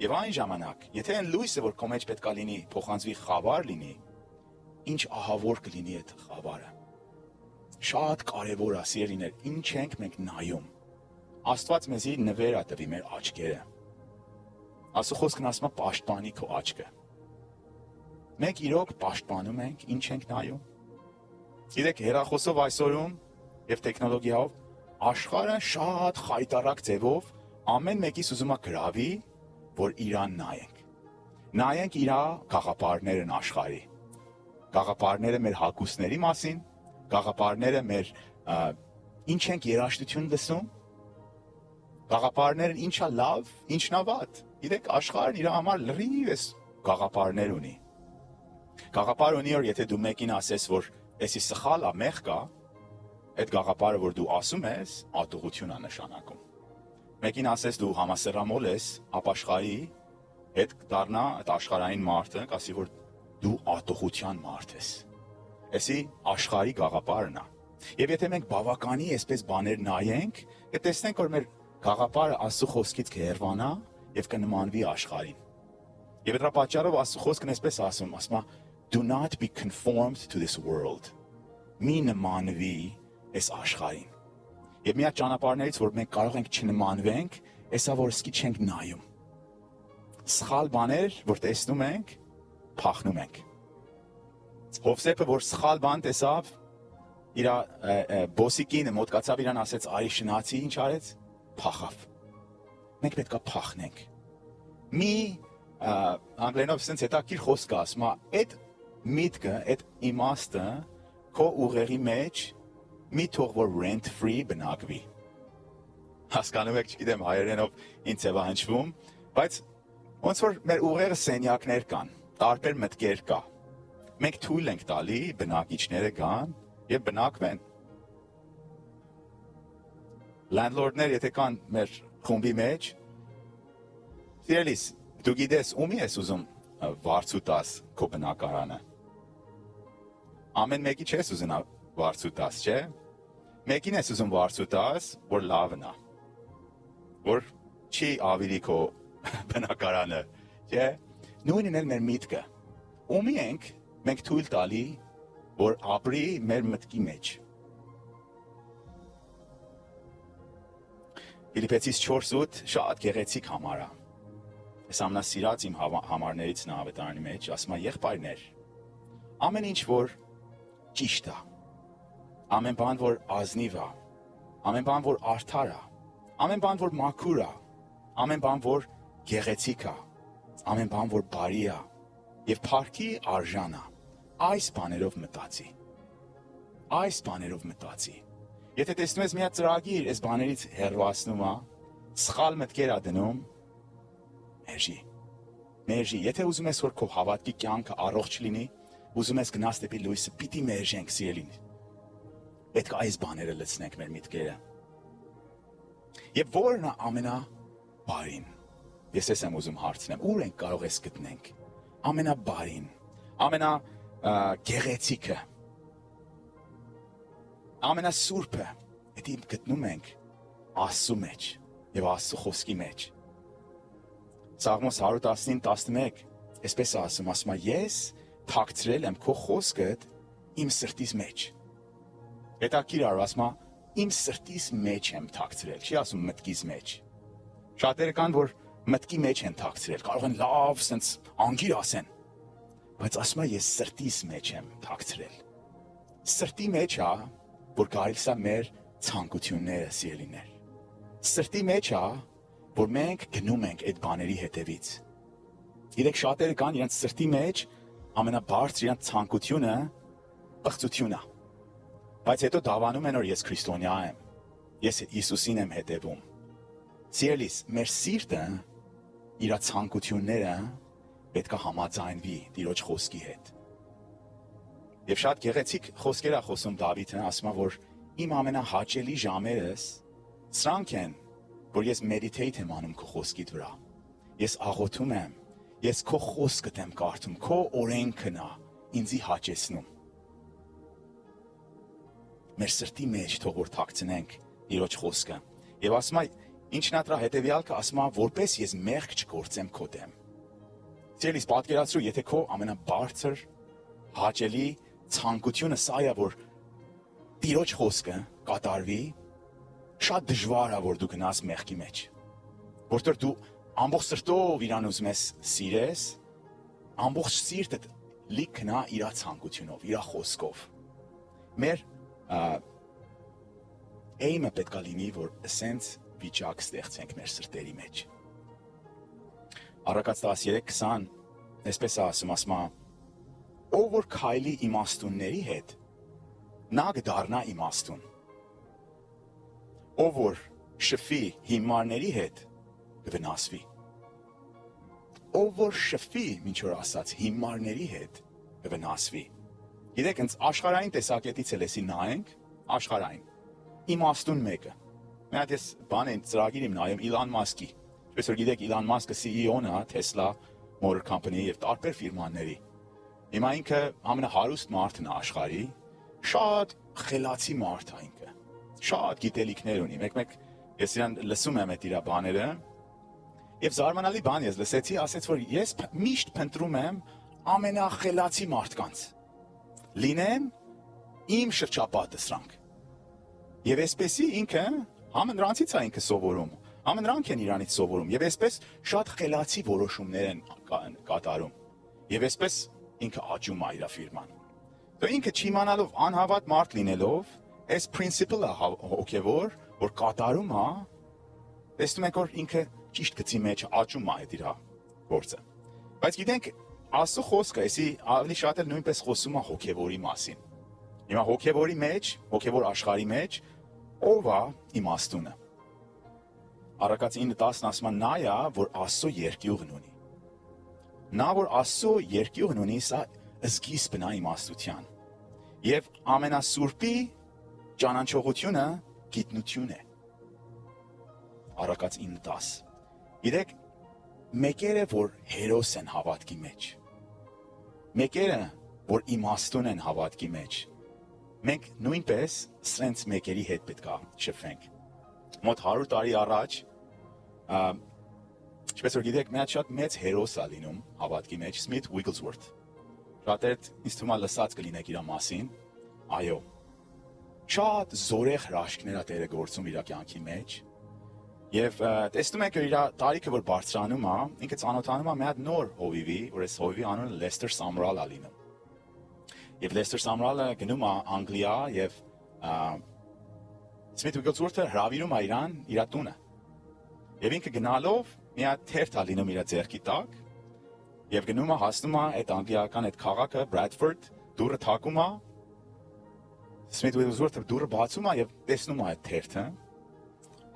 B: Եվ այն ժամանակ, եթե այն լույսը, որ քո մեջ պետք է լինի, փոխանցվի խավար լինի, ինչ ահավոր կլինի այդ խավարը։ Շատ կարևոր է, սիրելիներ, ինչ ենք մենք նայում։ Աստված մեզի նվեր է տվի մեր աչքերը։ Աստծո խոսքն ասում է պաշտպանի քո աչքը։ Մենք իրոք պաշտպանում ենք, ինչ ենք նայում։ Գիտեք, հեռախոսով այսօրում եւ տեխնոլոգիայով աշխարհը շատ խայտարակ ձևով ամեն մեկից ուզում է գրավի, որ իրան նայենք։ Նայենք իր գաղափարներն աշխարհի։ Գաղափարները մեր հակուսների մասին, գաղափարները մեր ինչ ենք երաժշտություն լսում, գաղափարները ինչա լավ, ինչն է վատ։ Գիտեք, աշխարհն իր համար լրիվ էս գաղափարներ ունի։ Գաղափար ունի, որ եթե դու մեկին ասես, որ էսի սխալ է, մեղք է, այդ գաղափարը, որ դու ասում ես, ատողություն է նշանակում։ Մեկին ասես դու համասեռամոլ ես, ապաշխարի, հետ դառնա այդ աշխարհային մարդը, ասի որ դու ատողության մարդ ես։ Էսի աշխարհի գաղափարն է։ Եվ եթե մենք բավականի այսպես բաներ նայենք, կտեսնենք, որ մեր գաղափարը Աստծո խոսքից կհեռվանա եւ կնմանվի աշխարհին։ Եվ դրա պատճառով Աստծո խոսքն այսպես ասում է. Do not be conformed to this world. Մի նմանվի այս աշխարհին։ Եվ մի հատ ճանապարհներից, որ մենք կարող ենք չնմանվենք, էսա որ սկի չենք նայում։ Սխալ բաներ, որ տեսնում ենք, փախնում ենք։ Հովսեփը, որ սխալ բան տեսավ, իր բոսիկին մոտկացավ իրան ասեց, արի շնացի, ինչ արեց, փախավ։ Մենք պետքա փախնենք։ Մի անգլերենով sense հետաքրքիր խոսք է ասում, այդ միտքը, այդ իմաստը քո ուղեղի մեջ մի թող որ rent free բնակվի։ Հասկանում եք, չգիտեմ հայերենով ինձ է հնչվում, բայց ոնց որ մեր ուղեղը սենյակներ կան, տարբեր մտքեր կա։ Մենք թույլ ենք տալի բնակիչները գան եւ բնակվեն։ Landlord-ներ եթե կան մեր խումբի մեջ, սիրելիս, դու գիտես ումի ես ուզում վարձու տաս քո բնակարանը։ Ամեն մեկի չես ուզում վարձու տաս, չէ՞։ Մեկին ես ուզում վարձու տաս, որ լավն է։ Որ չի ավելի քո բնակարանը, չէ՞։ Նույնն էլ մեր միտքը։ Ումի ենք մենք թույլ տալի, որ ապրի մեր մտքի մեջ։ Ֆիլիպեցիս 4:8 շատ գեղեցիկ համար է։ Ես ամենասիրած իմ համարներից նա ավետարանի մեջ ասում է եղբայրներ։ Ամեն ինչ որ ճիշտ է։ Ամեն բան որ ազնիվ է։ Ամեն բան որ արդար է։ Ամեն բան որ մաքուր է։ Ամեն բան որ գեղեցիկ է։ Ամեն բան որ բարի է եւ փառքի արժան է։ Այս բաներով մտածի։ Այս բաներով մտածի։ Եթե տեսնում ես մի հատ ծրագիր, այս բաներից հեռացնում է, սխալ մտքեր է դնում, մերժի, եթե ուզում ես որ քո հավատքի կյանքը առողջ լինի, ուզում ես գնաս դեպի լույսը, պիտի մերժենք սիրելին։ Պետք է այս բաները լցնենք մեր միտքերը։ Եվ որն է ամենաբարին։ Ես եմ ուզում հարցնեմ, ուր ենք կարող ես գտնենք ամենաբարին, ամենագեղեցիկը, ամենասուրբը, դա գտնում ենք Աստծո մեջ եւ Աստծո խոսքի մեջ։ Սաղմոս 119:11 այսպես ասում է ես թաքցրել եմ քո խոսքդ իմ սրտիս մեջ։ Հետաքրքիր է ասում իմ սրտիս մեջ եմ թաքցրել, չի ասում մտքիս մեջ։ Շատերը կան որ մտքի մեջ են թաքցրել, կարող են լավ sense անգիր ասեն, բայց ասում ես սրտիս մեջ եմ թաքցրել։ Սրտի մեջ է, որ գալիս է մեր ցանկությունները, սիրելիներ։ Սրտի մեջ է, որ մենք գնում ենք այդ բաների հետևից։ Իրեք շատերը կան իրենց սրտի մեջ ամենաբարձր իրենց ցանկությունը պղծությունն է։ Բայց հետո դավանում են որ ես քրիստոնյա եմ։ Ես Հիսուսին եմ հետևում։ Սիրելիս, մեր սիրտը իր ցանկությունները պետք է համաձայնվի Տիրոջ խոսքի հետ։ Եվ շատ գեղեցիկ խոսքեր է խոսում Դավիթը, ասում է որ իմ ամենահաճելի ժամերս սրանք են, որ ես meditate եմ անում քո խոսքիդ վրա։ Ես աղոթում եմ, ես քո խոսքդ եմ կարդում, քո օրենքն է ինձի հաճեցնում։ Մեր սրտի մեջ թող որ թաքցնենք Տիրոջ խոսքը։ Եվ ասում է Ինչն է դրա հետևյալը, ասում է, որպես ես մեղք չգործեմ քո դեմ։ Սիրելիս, պատկերացրու, եթե քո ամենաբարձր հաճելի ցանկությունը սա է, որ Տիրոջ խոսքը կատարվի, շատ դժվար է, որ դու գնաս մեղքի մեջ։ Որտեղ դու ամբողջ սրտով իրան ուզում ես սիրես, ամբողջ սիրտդ լիքն է իր ցանկությունով, իր խոսքով։ Մեր aim-ը պետք է լինի, որ ասենց վիճակ ստեղծենք մեր սրտերի մեջ։ Առակաց 13:20 այսպես է ասում, ով որ քայլի իմաստունների հետ, նա կդառնա իմաստուն։ Ով որ շփվի հիմարների հետ, կվնասվի։ Ով որ շփվի, ինչ որ ասած, հիմարների հետ, կվնասվի։ Գիտեք, հենց աշխարհային տեսակետից էլ էսի նայենք, աշխարհային։ Իմաստուն մեկը։ Մի հատ ես բան են ծրագիր եմ նայում Իլոն Մասկի։ Ինչպես որ գիտեք, Իլոն Մասկը CEO-ն է Tesla Motor Company եւ տարբեր ֆիրմաների։ Հիմա ինքը ամենահարուստ մարդն է աշխարհի, շատ խելացի մարդ է ինքը։ Շատ գիտելիքներ ունի։ Մեկ-մեկ ես իրան լսում եմ այդ իր բաները։ Եվ զարմանալի բան ես լսեցի, ասեց որ ես միշտ փնտրում եմ ամենախելացի մարդկանց։ Լինեն իմ շրջապատը սրանք։ Եվ այսպեսի ինքը համը նրանցից է ինքը սովորում։ Համը նրանք են իրանից սովորում եւ այսպես շատ խելացի որոշումներ են կատարում։ Եվ այսպես ինքը աճում է իր ֆիրման։ Դու ինքը չիմանալով անհավատ մարդ լինելով, այս principle-ը հոգեվոր, որ կատարում է, տեսնում եք որ ինքը ճիշտ գծի մեջ աճում է այդ իր գործը։ Բայց գիտենք, Աստծո խոսքը էսի ավելի շատ էլ նույնպես խոսում է հոգեվորի մասին։ Հիմա հոգեվորի մեջ, հոգեվոր աշխարհի մեջ ով է իմաստունը։ Առակաց 9:10 ասում է նա է, որ Աստծո երկյուղն ունի։ Նա որ Աստծո երկյուղն ունի, սա սկիզբն է իմաստության։ Եվ ամենասուրբի ճանաչողությունը գիտնություն է։ Առակաց 9:10 Գիտեք, մեկերը որ հերոս են հավատքի մեջ։ Մեկերը որ իմաստուն են հավատքի մեջ։ Մենք նույնպես սենց մեկերի հետ պետք է շփվենք։ Մոտ 100 տարի առաջ, ինչպես որ գիտեք, մի հատ շատ մեծ հերոս է լինում հավատքի մեջ, Smith Wigglesworth։ Շատերդ ինձ թվում է լսած կլինեք իր մասին։ Այո։ Շատ զորեղ հրաշքներ է Տերը գործում իր կյանքի մեջ։ Եվ տեսնում եք իր տարիքը որ բարձրանում է, ինքը ծանոթանում է մի հատ նոր հովիվի, որ այս հովիվի անունը Lester Sumrall է լինում։ Եվ Lester Sumrall-ը գնում է Անգլիա եւ Smith Wigglesworth-ը հրավիրում է իրան իր տունը։ Եվ ինքը գնալով մի հատ թերթ է լինում իր ձեռքի տակ եւ գնում է հասնում է այդ անգլիական այդ քաղաքը Bradford, դուռը թակում է։ Smith Wigglesworth-ը դուռը բացում է եւ տեսնում է այդ թերթը։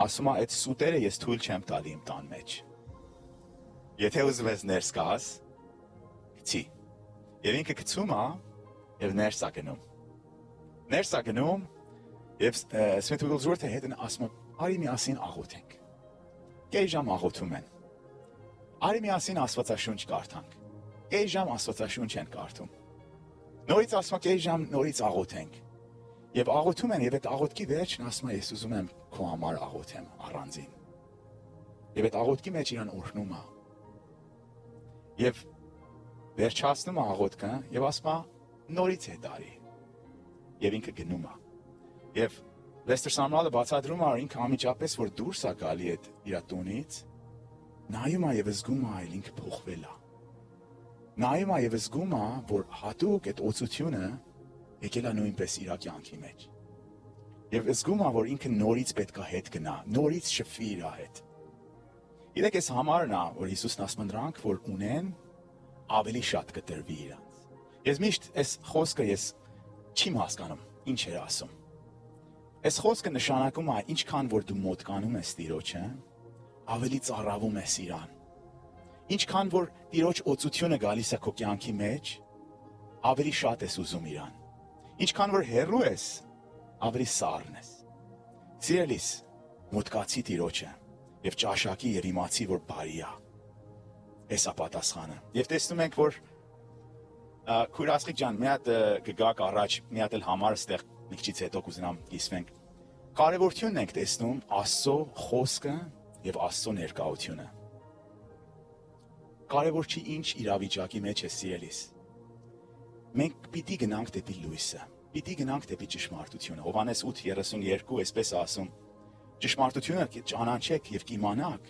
B: Ասում է այդ սուտերը ես թույլ չեմ տալի իմ տան մեջ։ Եթե ուզում ես ներս գաս, գցի։ Եվ ինքը գցում է եւ ներս է գնում։ Ներս է գնում եւ Smith Wigglesworth-ը հետն ասում է արի միասին աղոթենք։ Կես ժամ աղոթում են։ Արի միասին Աստվածաշունչ կարդանք։ Կես ժամ Աստվածաշունչ են կարդում։ Նորից ասում է կես ժամ նորից աղոթենք։ Եվ աղոթում են եւ այդ աղոթքի վերջն ասում է ես ուզում եմ քո համար աղոթեմ առանձին։ Եվ այդ աղոթքի մեջ իրան օրհնում է։ Եվ վերջացնում է աղոթքը եւ ասում է նորից է տարի։ Եվ ինքը գնում է։ Եվ Lester Sumrall-ը բացատրում է ինքը ամիջապես որ դուրս է գալի այդ իր տունից, նայում է եւ զգում է այլ ինքը փոխվել է։ Նայում է եւ զգում է որ հատուկ այդ օծությունը եկել է նույնպես իր կյանքի մեջ։ Եվ զգում է, որ ինքը նորից պետք է հետ գնա, նորից շփվի իր հետ։ Գիտեք, այս համարն է, որ Հիսուսն ասում է նրանք, որ ունեն, ավելի շատ կտրվի իրանց։ Ես միշտ այս խոսքը ես չիմ հասկանում, ինչ էր ասում։ Այս խոսքը նշանակում է, ինչքան որ դու մոտկանում ես Տիրոջը, ավելի ծառավում ես իրան։ Ինչքան որ Տիրոջ օծությունը գալիս է քո կյանքի մեջ, ավելի շատ ես ուզում իրան։ Ինչքան որ հեռու ես, ավելի սառն ես։ Սիրելիս, մոտկացի Տիրոջը եւ ճաշակի եւ իմացի որ բարի է։ Էսա պատասխանը։ Եվ տեսնում ենք որ Քուրասխիկ ջան, մի հատ գգակ առաջ, մի հատ էլ համար ստեղ մի քիչից հետո կուզենամ կիսվենք։ Կարևորությունն ենք տեսնում Աստծո խոսքը եւ Աստծո ներկայությունը։ Կարևոր չի ինչ իրավիճակի մեջ է սիրելիս։ Մենք պիտի գնանք դեպի լույսը, պիտի գնանք դեպի ճշմարտությունը։ Հովհաննես 8:32 այսպես ասում. ճշմարտությունը ճանաչեք եւ կիմանաք։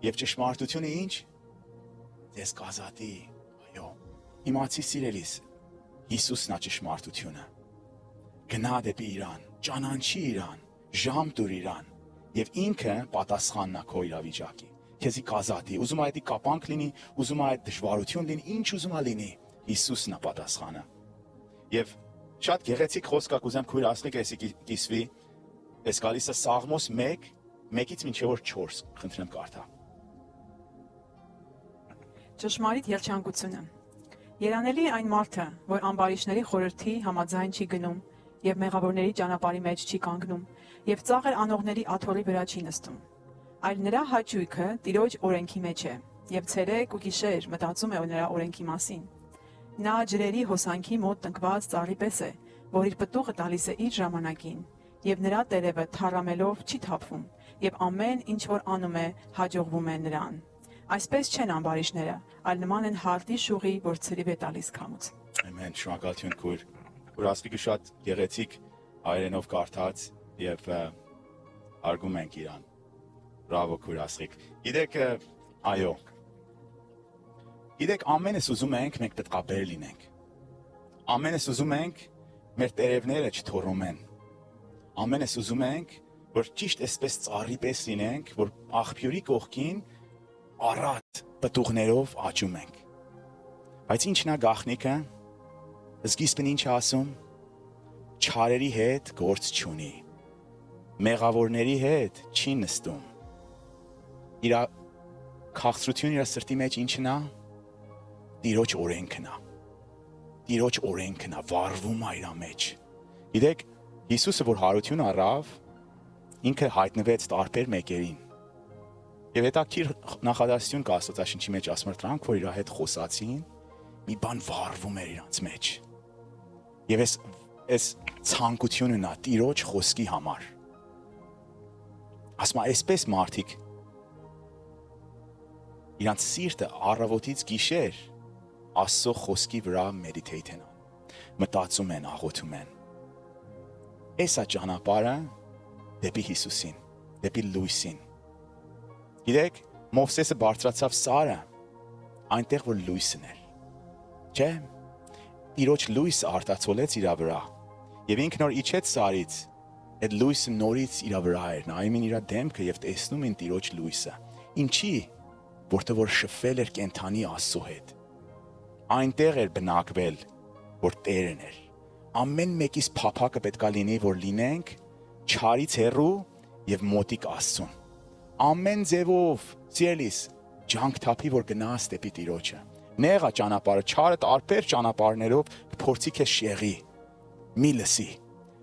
B: Եվ ճշմարտությունը ինչ? Ձեզ կազատի։ Այո։ Իմացի սիրելիս, Հիսուսն է ճշմարտությունը։ Գնա դեպի իրան, ճանաչի իրան, ժամ տուր իրան եւ ինքը պատասխանն է քո իրավիճակի։ Քեզի կազատի, ուզում է այդ կապանք լինի, ուզում է այդ դժվարություն լինի, ինչ ուզում է լինի, Հիսուսն է պատասխանը։ Եվ շատ գեղեցիկ խոսք կուզեմ քույր Աստղիկ էսի կիսվի, այս գալիս է Սաղմոս 1:1-ից մինչև 4, խնդրեմ կարդա։
C: Ճշմարիտ ելչանկությունը։ Երանելի այն մարդը, որ ամբարիշների խորհրդի համաձայն չի գնում եւ մեղավորների ճանապարհի մեջ չի կանգնում եւ ծաղր անողների աթոռի վրա չի նստում, այլ նրա հաճույքը Տիրոջ օրենքի մեջ է եւ ցերեկ ու գիշեր մտածում է նրա օրենքի մասին։ Նա ջրերի հոսանքի մոտ տնկված ծառի պես է, որ իր պտուղը տալիս է իր ժամանակին, եւ նրա տերևը թառամելով չի թափվում, եւ ամեն ինչ որ անում է, հաջողվում է նրան։ Այսպես չեն ամբարիշները, այլ նման են հարտի շուղի, որ ցրիվ է տալիս քամուց։
B: Ամեն, շնորհակալություն քույր։ Որ Աստղիկը շատ գեղեցիկ հայերենով կարդաց եւ արգում ենք իրան։ Բրավո քույր Աստղիկ։ Գիտեք, այո։ Գիտեք, ամենս ուզում ենք մենք պետքաբեր լինենք։ Ամենս ուզում ենք մեր տերևները չթոռոմեն։ Ամենս ուզում ենք, որ ճիշտ այսպես ծառի պես լինենք, որ աղբյուրի կողքին առատ պտուղներով աճում ենք։ Բայց ինչն է գաղտնիքը։ Սկիզբն ինչ ասում։ Չարերի հետ գործ չունի։ Մեղավորների հետ չի նստում։ Իր քաղցրությունը իր սրտի մեջ ինչն է։ Տիրոջ օրենքն է։ Տիրոջ օրենքն է, վառվում է իր մեջ։ Գիտեք, Հիսուսը որ հարություն առավ, ինքը հայտնվեց տարբեր մեկերին։ Եվ հետաքրքիր նախադասություն կա Աստվածաշնչի մեջ ասում էր դրանք, որ իր հետ խոսացին, մի բան վառվում էր իրանց մեջ։ Եվ այս ցանկությունն է Տիրոջ խոսքի համար։ Ասում է, այսպես մարդիկ իրանց սիրտը առավոտից գիշեր Աստծո խոսքի վրա մեդիտեյթ են անում, մտածում են, աղոթում են։ Էսա ճանապարհը դեպի Հիսուսին, դեպի լույսին։ Գիտեք, Մովսեսը բարձրացավ սարը, այնտեղ որ լույսն էր։ Չէ՞։ Տիրոջ լույսը արտացոլեց իր վրա, եւ ինքն որ իջեց սարից, այդ լույսը նորից իր վրա էր, նայում են իր դեմքը եւ տեսնում են Տիրոջ լույսը։ Ինչի՞։ Որտեղ որ շփվել էր կենթանի Աստծո հետ։ Այնտեղ էր բնակվել, որ Տերն էր։ Ամեն մեկիս փափակը պետքա լինի, որ լինենք չարից հեռու եւ մոտիկ Աստծուն։ Ամեն ձևով, սիրելիս, ջանք թափի, որ գնաս դեպի Տիրոջը։ Նեղա ճանապարհը, չարը տարբեր ճանապարհներով փորձի քեզ շեղի։ Մի լսի։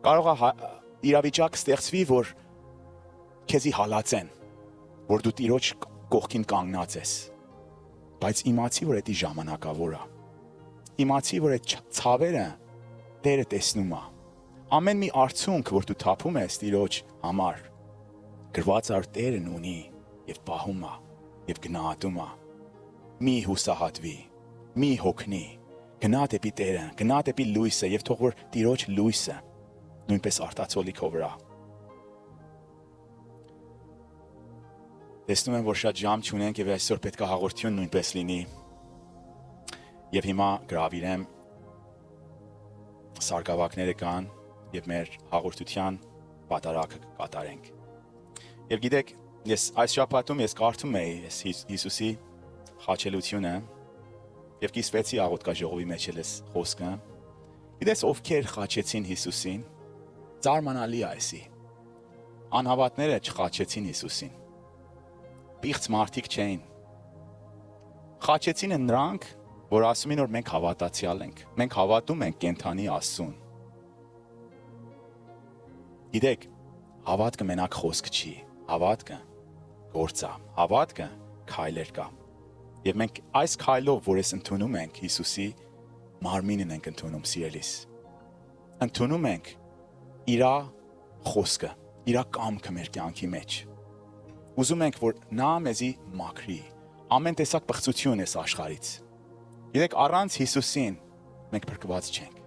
B: Կարող է իրավիճակ ստեղծվի, որ քեզի հալածեն, որ դու Տիրոջ կողքին կանգնած ես։ Բայց իմացի, որ դա ժամանակավոր է։ Իմացի, որ այդ ցավերը Տերը տեսնում է։ Ամեն մի արցունք, որ դու թափում ես Տիրոջ համար, գրված է Տերն ունի եւ պահում է եւ գնահատում է։ Մի հուսահատվի, մի հոգնի, գնա դեպի Տերը, գնա դեպի լույսը եւ թող որ Տիրոջ լույսը նույնպես արտացոլի քո վրա։ Տեսնում եմ, որ շատ ժամ չունենք եւ այսօր պետք է հաղորդություն նույնպես լինի։ Եվ հիմա գրավիրեմ սարգսակները կան եւ մեր հաղորդության պատարակը կատարենք։ Եվ գիտեք, ես այս շաբաթում կարդում էի Հիսուսի խաչելությունը եւ կիսվեցի աղոթքա ժողովի մեջ էս խոսքը։ Գիտես ովքեր խաչեցին Հիսուսին, ծարմանալի է էսի։ Անհավատները չխաչեցին Հիսուսին։ Պիղծ մարդիկ չէին։ Խաչեցին նրանք, որ ասում են, որ մենք հավատացյալ ենք։ Մենք հավատում ենք կենթանի Աստծուն։ Գիտեք, հավատքը մենակ խոսք չի, հավատքը գործ է, հավատքը քայլեր կա։ Եվ մենք այս քայլով, որ ես ընդունում ենք Հիսուսի մարմինն ենք ընդունում, սիրելիս։ Ընդունում ենք իր խոսքը, իր կամքը մեր կյանքի մեջ։ ուզում ենք, որ նա մեզի մաքրի։ Ամեն տեսակ բղծություն է աշխարհից։ Գիտեք, առանց Հիսուսին մենք փրկված չենք։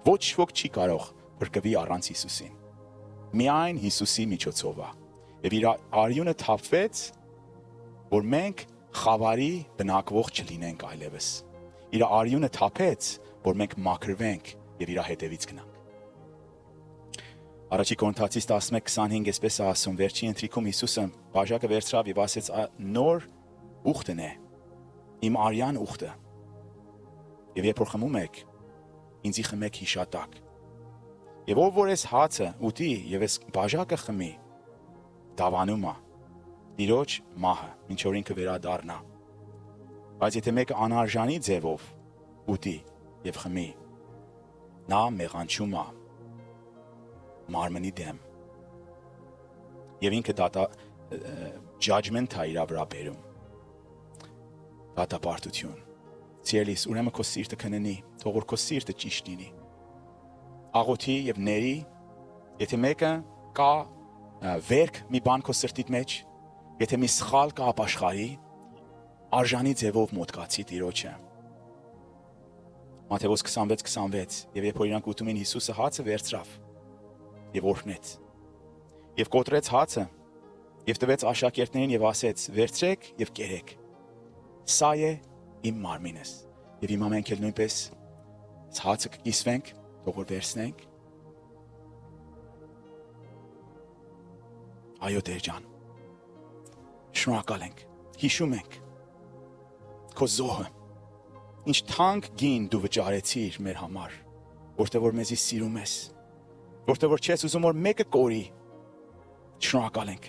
B: Ոչ ոք չի կարող փրկվի առանց Հիսուսին։ Միայն Հիսուսի միջոցով է։ Եվ իր արյունը թափվեց, որ մենք խավարի բնակվող չլինենք այլևս։ Իր արյունը թափեց, որ մենք մաքրվենք եւ իր հետևից գնանք։ Առաջի Կորինթացիս 11:25 այսպես է ասում, վերջի ընթրիքում Հիսուսը բաժակը վերցրավ եւ ասեց. նոր ուխտն է, իմ արյան ուխտը։ Եվ երբ որ խմում եք, ինձի խմեք հիշատակ։ Եվ ով որ այս հացը ուտի եւ այս բաժակը խմի, դավանում է Տիրոջ մահը, ինչ որ ինքը վերադառնա։ Բայց եթե մեկը անարժանի ձևով ուտի եւ խմի, նա մեղանչում է մարմնի դեմ։ Եվ ինքը judgment է իր վրա բերում։ Դատապարտություն։ Սիրելիս, ուրեմն քո սիրտը քննի, թող որ քո սիրտը ճիշտ լինի։ Աղոթի եւ ների, եթե մեկը կա վերք մի բան քո սրտիդ մեջ, եթե մի սխալ կա ապաշխարի, արժանի ձևով մոտկացի Տիրոջը։ Մատթեոս 26:26 եւ երբ որ իրանք ուտում էին, Հիսուսը հացը վերցրավ եւ օրհնեց։ Եվ կոտրեց հացը եւ տվեց աշակերտներին եւ ասեց. վերցրեք եւ կերեք։ Սա է իմ մարմինս։ Եվ հիմա մենք էլ նույնպես հացը կիսվենք, թող որ վերցնենք։ Այո Տեր ջան։ Շնորհակալ ենք, հիշում ենք քո զոհը, ինչ թանկ գին դու վճարեցիր մեր համար, որտեղ որ մեզի սիրում ես, որտեղ որ չես ուզում որ մեկը կորի։ Շնորհակալ ենք,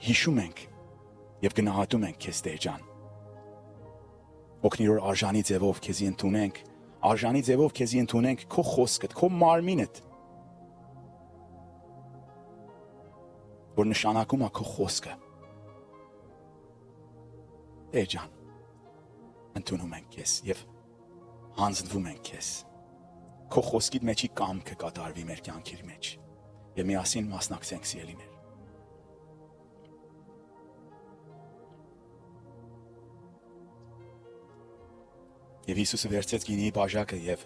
B: հիշում ենք եւ գնահատում ենք քեզ Տեր ջան։ Օգնիր որ արժանի ձևով քեզի ընդունենք, արժանի ձևով քեզի ընդունենք քո խոսքդ, քո մարմինդ, որ նշանակում է քո խոսքը։ Տեր ջան, ընդունում ենք քեզ եւ հանձնվում ենք քեզ։ Քո խոսքիդ մեջի կամքը կատարվի մեր կյանքի մեջ եւ միասին մասնակցենք սիրելիներ։ Եվ Հիսուսը վերցրեց գինի բաժակը եւ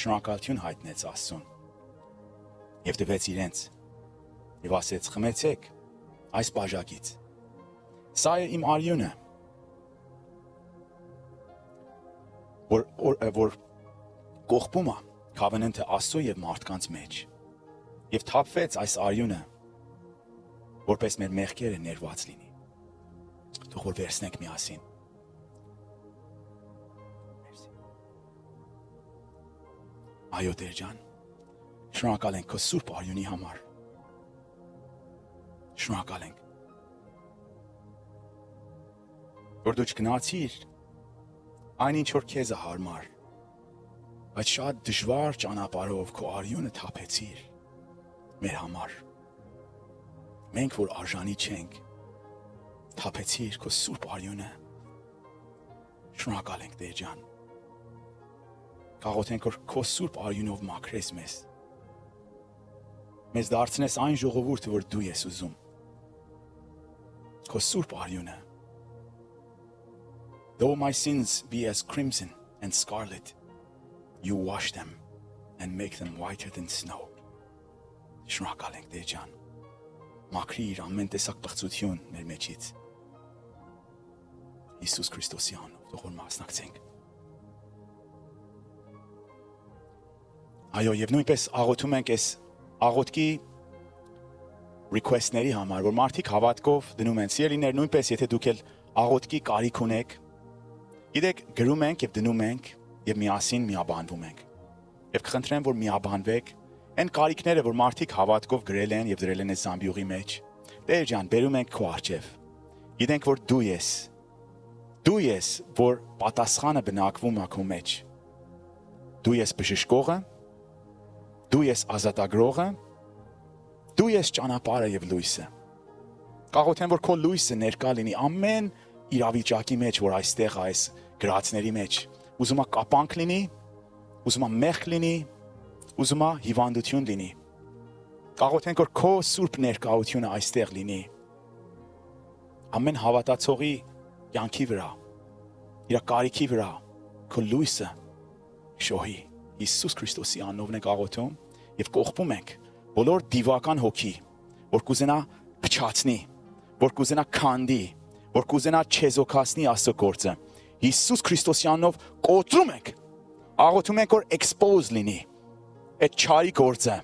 B: շնորհակալություն հայտնեց Աստծուն։ Եվ տվեց իրենց եւ ասեց. խմեցեք այս բաժակից։ Սա է իմ արյունը, որ կողպում է covenant-ը Աստծո եւ մարդկանց մեջ։ Եվ թափվեց այս արյունը, որպես մեր մեղքերը ներված լինի։ Թող որ վերցնենք միասին։ Այո Տեր ջան, շնորհակալ ենք քո սուրբ արյունի համար։ Շնորհակալ ենք, որ դու չգնացիր այնինչ որ քեզ է հարմար, բայց շատ դժվար ճանապարհով քո արյունը թափեցիր մեր համար։ Մենք որ արժանի չենք, թափեցիր քո սուրբ արյունը։ Շնորհակալ ենք Տեր ջան։ Կաղոթենք որ քո սուրբ արյունով մաքրես մեզ։ Մեզ դարձնես այն ժողովուրդը, որ դու ես ուզում։ Քո սուրբ արյունը։ Though my sins be as crimson and scarlet, you wash them and make them whiter than snow. Շնորհակալ ենք Տեր ջան։ Մաքրիր ամեն տեսակ բղծություն մեր մեջից։ Հիսուս Քրիստոսի անունով թող որ մասնակցենք։ Այո, եւ նույնպես աղոթում ենք այս աղոթքի request-ների համար, որ մարդիկ հավատքով դնում են։ Սիրելիներ, նույնպես եթե դուք էլ աղոթքի կարիք ունեք, գիտեք, գրում ենք եւ դնում ենք եւ միասին միաբանվում ենք։ Եվ կխնդրեմ, որ միաբանվեք այն կարիքները, որ մարդիկ հավատքով գրել են եւ դրել են այս զամբյուղի մեջ։ Տեր ջան, բերում ենք քո առջև։ Գիտենք, որ դու ես, որ պատասխանը բնակվում է քո մեջ։ Դու ես բժշկողը, դու ես ազատագրողը, դու ես ճանապարհը եւ լույսը։ Կաղոթեմ, որ քո լույսը ներկա լինի ամեն իրավիճակի մեջ, որ այստեղ այս գրածների մեջ։ Ուզում եմ կապանք լինի, ուզում եմ մեղք լինի, ուզում եմ հիվանդություն լինի։ Կաղոթենք, որ քո սուրբ ներկայությունը այստեղ լինի։ ամեն հավատացողի կյանքի վրա, իր կարիքի վրա, քո լույսը շոհի։ Հիսուս Քրիստոսի անունով ենք աղոթում եւ կողպում ենք բոլոր դիվական հոգի, որ կուզենա փչացնի, որ կուզենա քանդի, որ կուզենա չեզոքացնի Աստծո գործը։ Հիսուս Քրիստոսի անունով կոտրում ենք, աղոթում ենք, որ expose լինի այդ չարի գործը։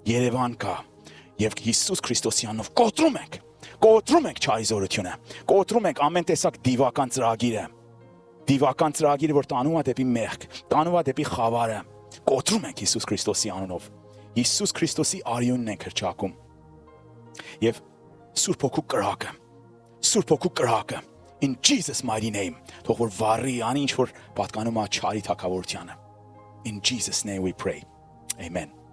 B: Երևան կա եւ Հիսուս Քրիստոսի անունով կոտրում ենք չարի զորությունը, կոտրում ենք ամեն տեսակ դիվական ծրագիրը, որ տանում է դեպի մեղք, տանում է դեպի խավարը, կոտրում ենք Հիսուս Քրիստոսի անունով։ Հիսուս Քրիստոսի արյունն ենք հրճակում։ Եվ Սուրբ Հոգու կրակը, in Jesus mighty name, թող որ վառի անի ինչ որ պատկանում է չարի թագավորությանը։ In Jesus name we pray. Amen.